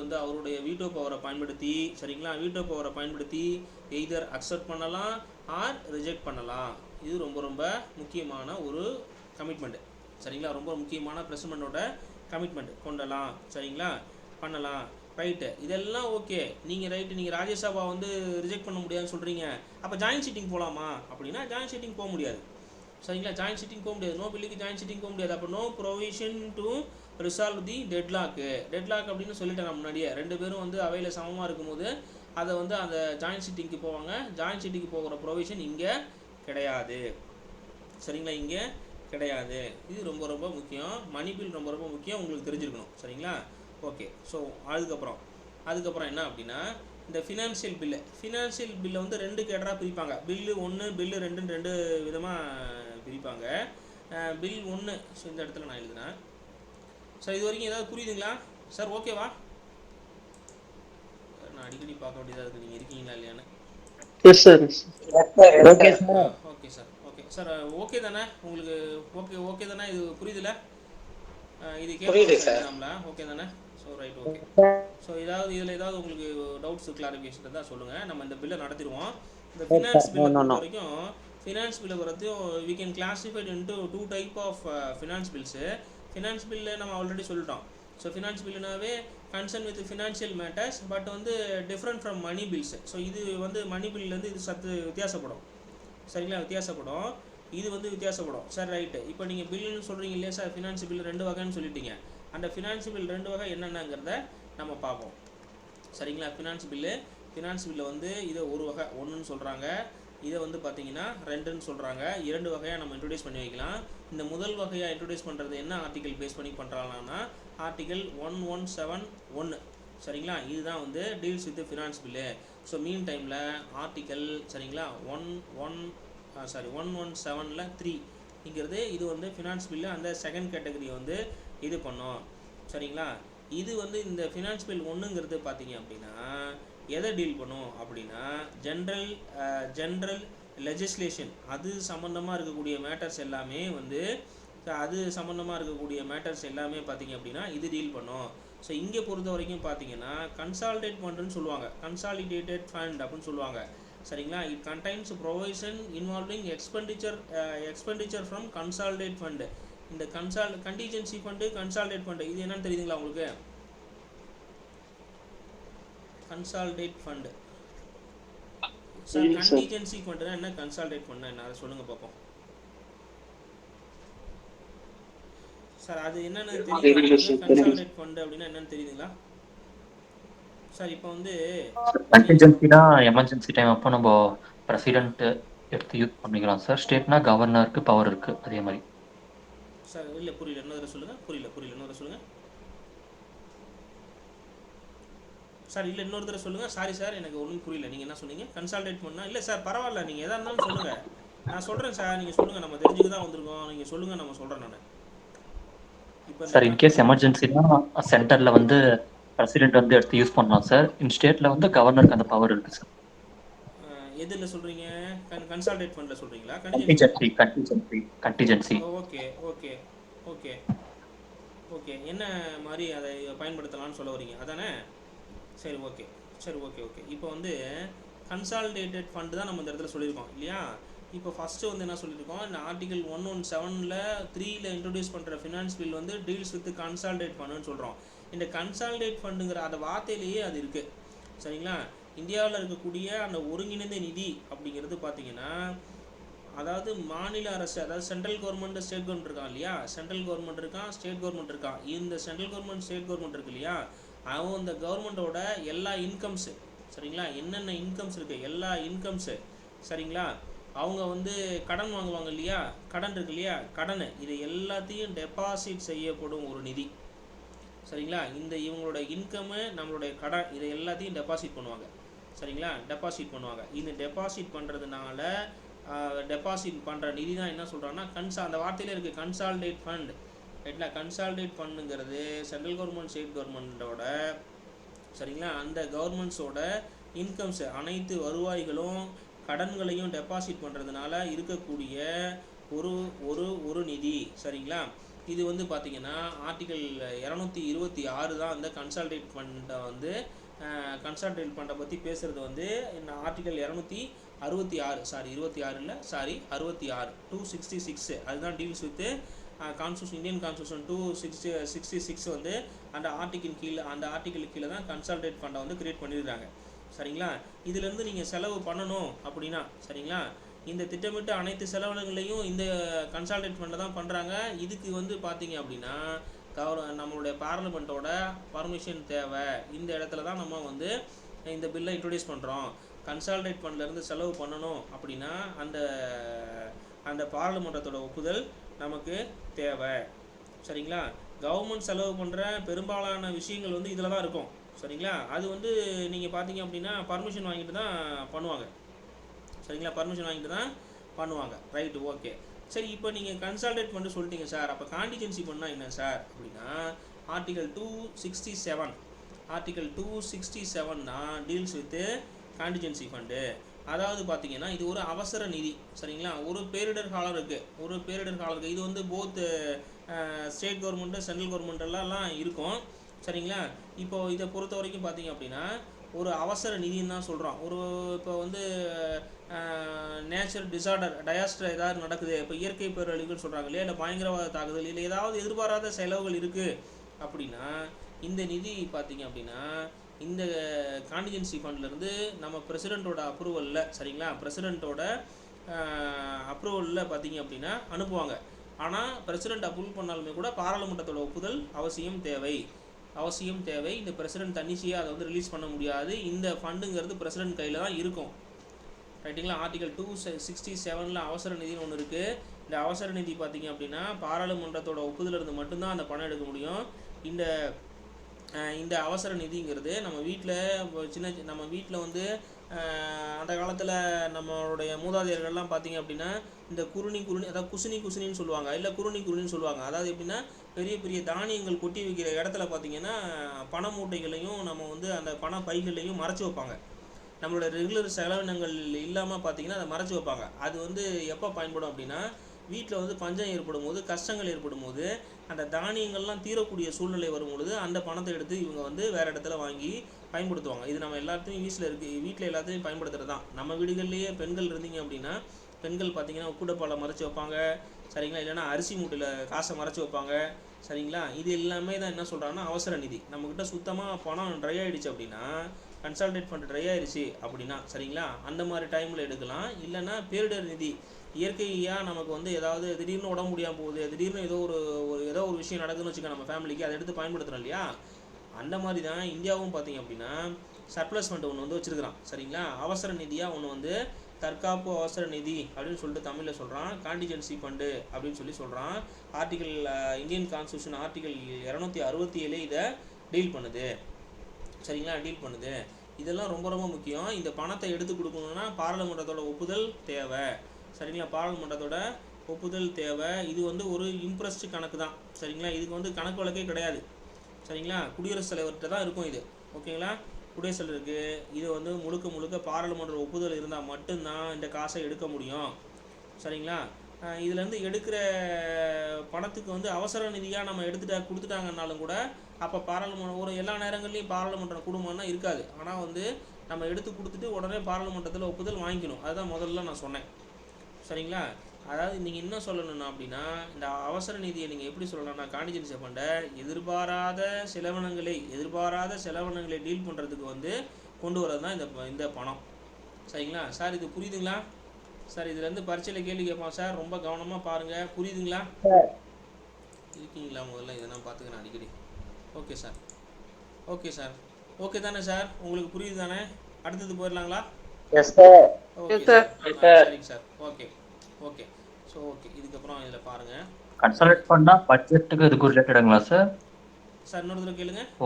வந்து அவருடைய வீட்டோ பவரை பயன்படுத்தி, சரிங்களா, வீட்டோ பவரை பயன்படுத்தி எய்தர் அக்செப்ட் பண்ணலாம் ஆர் ரிஜெக்ட் பண்ணலாம். இது ரொம்ப ரொம்ப முக்கியமான ஒரு கமிட்மெண்ட். சரிங்களா? ரொம்ப முக்கியமான பிரசிடெண்ட்டோட கமிட்மெண்ட். கொண்டலாம். சரிங்களா? பண்ணலாம். ரைட்டு. இதெல்லாம் ஓகே. நீங்கள் ராஜ்யசபா வந்து ரிஜெக்ட் பண்ண முடியாதுன்னு சொல்கிறீங்க. அப்போ ஜாயின்ட் சீட்டிங் போகலாமா அப்படின்னா ஜாயின்ட் சீட்டிங் போக முடியாது. சரிங்களா? ஜாயின்ட் சீட்டிங் போக முடியாது. நோ பில்லுக்கு ஜாயின்ட் சீட்டிங் போக முடியாது. அப்போ no provision to resolve the deadlock அப்படின்னு சொல்லிட்டேன் நான் முன்னாடியே. 2 பேரும் வந்து அவையில் சமமாக இருக்கும்போது அதை வந்து அந்த ஜாயின்ட் சீட்டிங்க்கு போவாங்க. ஜாயின்ட் சீட்டிங்க்கு போகிற ப்ரொவிஷன் இங்கே கிடையாது. சரிங்களா? இங்கே கிடையாது. இது ரொம்ப ரொம்ப முக்கியம். மணி பில் ரொம்ப ரொம்ப முக்கியம், உங்களுக்கு தெரிஞ்சிருக்கணும். சரிங்களா? ஓகே. ஸோ அதுக்கப்புறம் என்ன அப்படின்னா, இந்த ஃபினான்ஷியல் பில்லை வந்து 2 கேட்டராக பிரிப்பாங்க. பில்லு 1 பில்லு 2ன்னு 2 விதமாக பிரிப்பாங்க. பில் 1, ஸோ இந்த இடத்துல நான் எழுதுனேன். சார் இது வரைக்கும் ஏதாவது புரியுதுங்களா சார்? ஓகேவா? நான் அடிக்கடி பார்க்க வேண்டியதாக இருக்குது, நீங்கள் இருக்கீங்களா இல்லையான்னு. Yes sir. Okay sir. Okay sir. Okay தானே உங்களுக்கு? ஓகே தானே? இது புரியுதுல? இது கேட்கலாம்ல? ஓகே தானே? So right. ஓகே. ஸோ இதில் ஏதாவது உங்களுக்கு டவுட்ஸ் கிளாரிஃபிகேஷன் இருந்தால் சொல்லுங்கள். நம்ம இந்த பில்லை நடத்திடுவோம். இந்த ஃபினான்ஸ் பில்லை பொறுத்த வரைக்கும் ஃபினான்ஸ் பில்லை பொறுத்தையும் we can classified into 2 type of finance bills. Finance bill நம்ம ஆல்ரெடி சொல்லிட்டோம். ஸோ ஃபினான்ஸ் பில்லுனாவே concern with financial matters, but வந்து different from money bills. So இது வந்து மணி பில்லேருந்து இது வித்தியாசப்படும். சரிங்களா? வித்தியாசப்படும். இது வந்து வித்தியாசப்படும். Sir right. இப்போ நீங்கள் பில்லுன்னு சொல்கிறீங்க இல்லையா சார், ஃபினான்ஸ் பில் 2 வகைன்னு சொல்லிட்டீங்க. அந்த ஃபினான்ஸ் பில் 2 வகை என்னென்னங்கிறத நம்ம பார்ப்போம். சரிங்களா? ஃபினான்ஸ் பில்லை வந்து இதை ஒரு வகை 1ன்னு சொல்கிறாங்க. இதை வந்து பார்த்தீங்கன்னா 2ன்னு சொல்கிறாங்க. 2 வகையாக நம்ம இன்ட்ரடியூஸ் பண்ணி வைக்கலாம். இந்த முதல் வகையாக இன்ட்ரடியூஸ் பண்ணுறது என்ன ஆர்டிகல் பேஸ் பண்ணி பண்ணுறாங்கன்னா ஆர்டிகல் 117(1). சரிங்களா? இதுதான் வந்து deals with finance bill. So mean டைமில் ஆர்டிகல், சரிங்களா, 117(3)ங்கிறது இது வந்து ஃபினான்ஸ் பில்லு அந்த செகண்ட் கேட்டகரியை வந்து இது பண்ணோம். சரிங்களா? இது வந்து இந்த ஃபினான்ஸ் பில் 1ங்கிறது பார்த்தீங்க அப்படின்னா எதை டீல் பண்ணும் அப்படின்னா ஜென்ரல் லெஜிஸ்லேஷன், அது சம்மந்தமாக இருக்கக்கூடிய மேட்டர்ஸ் எல்லாமே வந்து பார்த்தீங்க அப்படின்னா இது டீல் பண்ணும். ஸோ இங்கே பொறுத்த வரைக்கும் பார்த்தீங்கன்னா கன்சாலிடேட் ஃபண்டுன்னு சொல்லுவாங்க. கன்சாலிடேட்டட் ஃபண்ட் அப்படின்னு சொல்லுவாங்க. சரிங்களா? It contains provision involving expenditure from consolidate fund. இந்த கண்டிஜென்சி ஃபண்டு, கன்சாலிடேட் ஃபண்டு, இது என்னன்னு தெரியுதுங்களா உங்களுக்கு? கன்சாலிடேட் ஃபண்டு சார், கண்டிஜென்சி ஃபண்டுனா என்ன, கன்சாலிடேட் ஃபண்டுனா என்ன, அதை சொல்லுங்க பார்ப்போம் சார். அது என்னன்னு தெரியுங்களா? கன்சாலிடேட் ஃபண்டு அப்படின்னா என்னன்னு தெரியுதுங்களா சார்? இப்போ வந்து கண்டிஜென்சினா எமர்ஜென்சி டைம் அப்போ நம்ம பிரசிடென்ட் எடுத்து யூஸ் பண்ணிக்கலாம் சார். ஸ்டேட்னா கவர்னருக்கு பவர் இருக்கு, அதே மாதிரி சார். இல்லை புரியல, இன்னொரு சொல்லுங்க. புரியல இன்னொரு சொல்லுங்க சார். இல்லை இன்னொரு தடவை சொல்லுங்கள். சாரி சார், எனக்கு ஒன்றும் புரியல. நீங்கள் என்ன சொன்னீங்க? கன்சால்டேட் பண்ணால் இல்லை சார், பரவாயில்ல, நீங்கள் எதாக இருந்தாலும் சொல்லுங்கள், நான் சொல்கிறேன் சார். நீங்கள் சொல்லுங்கள், நம்ம தெரிஞ்சுக்க தான் வந்திருக்கோம். நீங்கள் சொல்லுங்கள், நம்ம சொல்கிறேன் நான். இப்போ சார் இன்கேஸ் எமர்ஜென்சினா சென்டரில் வந்து பிரசிடென்ட் வந்து எடுத்து யூஸ் பண்ணலாம் சார். இன் ஸ்டேட்டில் வந்து கவர்னருக்கு அந்த பவர் இருக்குது சார். எதில் சொல்கிறீங்க? கன்சால்டேட் ஃபண்டில் சொல்கிறீங்களா? கண்டிஜென்சி. ஓகே. என்ன மாதிரி அதை பயன்படுத்தலாம்னு சொல்ல வரீங்க, அதானே? சரி ஓகே. இப்போ வந்து கன்சாலிடேட்டட் ஃபண்டு தான் நம்ம இந்த இடத்துல சொல்லியிருக்கோம் இல்லையா? இப்போ ஃபஸ்ட்டு வந்து என்ன சொல்லியிருக்கோம், இந்த ஆர்டிகல் 117(3)ல் இன்ட்ரடியூஸ் பண்ணுற ஃபினான்ஸ் பில் வந்து டீல்ஸ் வித் கன்சாலிடேட் ஃபண்டுன்னு சொல்கிறோம். இந்த கன்சாலிடேட் ஃபண்டுங்கிற அந்த வார்த்தையிலேயே அது இருக்குது. சரிங்களா? இந்தியாவில் இருக்கக்கூடிய அந்த ஒருங்கிணைந்த நிதி அப்படிங்கிறது பார்த்தீங்கன்னா, அதாவது மாநில அரசு, அதாவது சென்ட்ரல் கவர்மெண்ட் ஸ்டேட் கவர்மெண்ட் இருக்கான் இல்லையா, சென்ட்ரல் கவர்மெண்ட் இருக்கான், ஸ்டேட் கவர்மெண்ட் இருக்கான். இந்த சென்ட்ரல் கவர்மெண்ட் ஸ்டேட் கவர்மெண்ட் இருக்கு இல்லையா, அவன் இந்த கவர்மெண்ட்டோட எல்லா இன்கம்ஸு, சரிங்களா, என்னென்ன இன்கம்ஸ் இருக்குது எல்லா இன்கம்ஸு, சரிங்களா, அவங்க வந்து கடன் வாங்குவாங்க இல்லையா, கடன் இருக்கு இல்லையா, கடன் இது எல்லாத்தையும் டெபாசிட் செய்யப்படும் ஒரு நிதி, சரிங்களா. இந்த இவங்களோட இன்கம்மு, நம்மளுடைய கடன், இதை எல்லாத்தையும் டெபாசிட் பண்ணுவாங்க, சரிங்களா, டெபாசிட் பண்ணுவாங்க. இந்த டெபாசிட் பண்ணுறதுனால டெபாசிட் பண்ணுற நிதி தான் என்ன சொல்கிறாங்கன்னா அந்த வார்த்தையிலே இருக்குது கன்சால்டேட் ஃபண்ட், ரைட்ல. கன்சால்டேட் ஃபண்டுங்கிறது சென்ட்ரல் கவர்மெண்ட் ஸ்டேட் கவர்மெண்ட்டோட, சரிங்களா, அந்த கவர்மெண்ட்ஸோட இன்கம்ஸ் அனைத்து வருவாய்களும் கடன்களையும் டெபாசிட் பண்ணுறதுனால இருக்கக்கூடிய ஒரு ஒரு ஒரு நிதி, சரிங்களா. இது வந்து பார்த்திங்கன்னா ஆர்டிகல் 226 தான் அந்த கன்சால்டேட் ஃபண்டை வந்து கன்சால்டேட் ஃபண்டை பற்றி பேசுகிறது வந்து இந்த ஆர்டிகல் 266 266 அதுதான் deals with constitution, Indian constitution 266 வந்து அந்த ஆர்டிகிள் கீழே தான் கன்சால்டேட் ஃபண்டை வந்து கிரியேட் பண்ணிடுறாங்க, சரிங்களா. இதுலேருந்து நீங்கள் செலவு பண்ணணும் அப்படின்னா, சரிங்களா, இந்த திட்டமிட்ட அனைத்து செலவினங்களையும் இந்த கன்சால்டேட் ஃபண்டை தான் பண்ணுறாங்க. இதுக்கு வந்து பார்த்தீங்க அப்படின்னா நம்மளுடைய பார்லிமெண்ட்டோட பர்மிஷன் தேவை. இந்த இடத்துல தான் நம்ம வந்து இந்த பில்லை இன்ட்ரடியூஸ் பண்ணுறோம். கன்சால்டேட் ஃபண்ட்லேருந்து செலவு பண்ணணும் அப்படின்னா அந்த பார்லிமெண்ட்டோட ஒப்புதல் நமக்கு தேவை, சரிங்களா. கவர்மெண்ட் செலவு பண்ணுற பெரும்பாலான விஷயங்கள் வந்து இதில் தான் இருக்கும், சரிங்களா. அது வந்து நீங்கள் பார்த்தீங்க அப்படின்னா பர்மிஷன் வாங்கிட்டு தான் பண்ணுவாங்க, சரிங்களா, பர்மிஷன் வாங்கிட்டு தான் பண்ணுவாங்க, ரைட்டு, ஓகே. சரி, இப்போ நீங்கள் கன்சால்டேட் பண்ணி சொல்லிட்டீங்க சார், அப்போ காண்டிஜென்சி பண்ணால் என்ன சார் அப்படின்னா ஆர்டிகல் 267 தான் டீல்ஸ் வித்து காண்டிஜென்சி ஃபண்டு. அதாவது பார்த்தீங்கன்னா இது ஒரு அவசர நிதி, சரிங்களா. ஒரு பேரிடர் காலம் இருக்குது, இது வந்து போத் ஸ்டேட் கவர்மெண்ட்டு சென்ட்ரல் கவர்மெண்ட்டெல்லாம் இருக்கும், சரிங்களா. இப்போது இதை பொறுத்த வரைக்கும் பார்த்தீங்க அப்படின்னா ஒரு அவசர நிதின்னு தான் சொல்கிறோம். இப்போ வந்து நேச்சுரல் டிசார்டர், டயாஸ்டர் ஏதாவது நடக்குது, இப்போ இயற்கை பேரழிவுன்னு சொல்கிறாங்க இல்லையா, இல்லை பயங்கரவாத தாக்குதல், இல்லை ஏதாவது எதிர்பாராத செலவுகள் இருக்குது அப்படின்னா இந்த நிதி பார்த்திங்க அப்படின்னா இந்த காண்டிஜென்சி ஃபண்ட்லேருந்து நம்ம பிரசிடெண்ட்டோட அப்ரூவலில், சரிங்களா, பிரசிடெண்ட்டோட அப்ரூவலில் பார்த்திங்க அப்படின்னா அனுப்புவாங்க. ஆனால் பிரசிடெண்ட் அப்ரூவல் பண்ணாலுமே கூட பாராளுமன்றத்தோட ஒப்புதல் அவசியம் தேவை. இந்த பிரசிடெண்ட் தன்னிச்சையாக அதை வந்து ரிலீஸ் பண்ண முடியாது. இந்த ஃபண்டுங்கிறது பிரசிடெண்ட் கையில் தான் இருக்கும், ரைட்டுங்களா. ஆர்டிகல் 267 அவசர நிதின்னு ஒன்று இருக்குது. இந்த அவசர நிதி பார்த்திங்க அப்படின்னா பாராளுமன்றத்தோட ஒப்புதல் இருந்து மட்டும்தான் அந்த பணம் எடுக்க முடியும். இந்த அவசர நிதிங்கிறது நம்ம வீட்டில் வந்து அந்த காலத்தில் நம்மளுடைய மூதாதையர்கள்லாம் பார்த்திங்க அப்படின்னா இந்த குருணி அதாவது குசுனின்னு சொல்லுவாங்க, இல்லை குருணின்னு சொல்லுவாங்க. அதாவது எப்படின்னா பெரிய பெரிய தானியங்கள் கொட்டி வைக்கிற இடத்துல பார்த்திங்கன்னா பண மூட்டைகளையும் நம்ம வந்து அந்த பண பைகளையும் மறைச்சி வைப்பாங்க. நம்மளோட ரெகுலர் செலவினங்கள் இல்லாமல் பார்த்திங்கன்னா அதை மறைச்சி வைப்பாங்க. அது வந்து எப்போ பயன்படும் அப்படின்னா வீட்டில் வந்து பஞ்சம் ஏற்படும் போது, கஷ்டங்கள் ஏற்படும் போது, அந்த தானியங்கள்லாம் தீரக்கூடிய சூழ்நிலை வரும்பொழுது அந்த பணத்தை எடுத்து இவங்க வந்து வேறு இடத்துல வாங்கி பயன்படுத்துவாங்க. இது நம்ம எல்லாத்தையும் வீட்டில் எல்லாத்தையும் பயன்படுத்துகிறது தான். நம்ம வீடுகள்லேயே பெண்கள் இருந்தீங்க அப்படின்னா பெண்கள் பார்த்திங்கன்னா கூடப்பாலை மறைச்சி வைப்பாங்க, சரிங்களா, இல்லைனா அரிசி மூட்டையில் காசை மறைச்சி வைப்பாங்க, சரிங்களா. இது எல்லாமே தான் என்ன சொல்கிறாங்கன்னா அவசர நிதி. நம்மக்கிட்ட சுத்தமாக பணம் ட்ரை ஆகிடுச்சு அப்படின்னா, கன்சால்டேட் ஃபண்ட் ட்ரை ஆகிடுச்சு அப்படின்னா, சரிங்களா, அந்த மாதிரி டைமில் எடுக்கலாம். இல்லைன்னா பேரிடர் நிதி, இயற்கையாக நமக்கு வந்து ஏதாவது திடீர்னு உடம்பு முடியாமல் போகுது, திடீர்னு ஏதோ ஒரு விஷயம் நடக்குதுன்னு வச்சுக்க நம்ம ஃபேமிலிக்கு, அதை எடுத்து பயன்படுத்துகிறோம் இல்லையா, அந்த மாதிரி தான் இந்தியாவும் பார்த்திங்க அப்படின்னா சர்ப்ளஸ் ஃபண்ட் ஒன்று வந்து வச்சுருக்கிறான், சரிங்களா. அவசர நிதியாக ஒன்று வந்து தற்காப்பு அவசர நிதி அப்படின்னு சொல்லிட்டு தமிழில் சொல்கிறான், காண்டிஜென்சி ஃபண்டு அப்படின்னு சொல்கிறான். இந்தியன் கான்ஸ்டியூஷன் ஆர்டிகல் 267 இதை டீல் பண்ணுது, சரிங்களா, டீல் பண்ணுது. இதெல்லாம் ரொம்ப ரொம்ப முக்கியம். இந்த பணத்தை எடுத்து கொடுக்கணுன்னா பாராளுமன்றத்தோட ஒப்புதல் தேவை, சரிங்களா, பாராளுமன்றத்தோட ஒப்புதல் தேவை. இது வந்து ஒரு இம்ப்ரெஸ்டு கணக்கு தான், சரிங்களா, இதுக்கு வந்து கணக்கு வழக்கே கிடையாது, சரிங்களா. குடியரசுத் தலைவர்கிட்ட தான் இருக்கும் இது, ஓகேங்களா. குடியரசுத் தலைவருக்கு இது வந்து முழுக்க பாராளுமன்ற ஒப்புதல் இருந்தால் மட்டும்தான் இந்த காசை எடுக்க முடியும், சரிங்களா. இதுலேருந்து எடுக்கிற பணத்துக்கு வந்து அவசர நிதியாக நம்ம கொடுத்துட்டாங்கன்னாலும் கூட அப்போ பாராளுமன்றம் எல்லா நேரங்கள்லையும் பாராளுமன்றம் குடும்பம்னா இருக்காது. ஆனால் வந்து நம்ம எடுத்து கொடுத்துட்டு உடனே பாராளுமன்றத்தில் ஒப்புதல் வாங்கிக்கணும். அதுதான் முதல்ல நான் சொன்னேன், சரிங்களா. அதாவது நீங்கள் என்ன சொல்லணும்னா அப்படின்னா இந்த அவசர நிதியை நீங்கள் எப்படி சொல்லலாம்னா காண்டிஜென்சி ஃபண்டை எதிர்பாராத செலவினங்களை டீல் பண்ணுறதுக்கு வந்து கொண்டு வரது தான் இந்த பணம். சரிங்களா சார்? இது புரியுதுங்களா சார்? இதுலேருந்து பரீட்சையில் கேள்வி கேட்பான் சார், ரொம்ப கவனமாக பாருங்கள். புரியுதுங்களா? இருக்கீங்களா? முதல்ல இதை நான் பார்த்துக்கிறேன் அடிக்கடி. Okay sir, okay sir, okay தானே சார்? உங்களுக்கு புரியுது தானே? அடுத்தது போயிடலாங்களா? ஓகே சார், சரிங்க sir. Okay okay. So okay, இதுக்கப்புறம் இதில் பாருங்கள். கன்சாலிடேட் ஃபண்டா பட்ஜெட்டுக்கு இதுக்கு ரிலேட்டடுங்களா சார்? சார் இன்னொரு தடவை கேளுங்க. ஓ,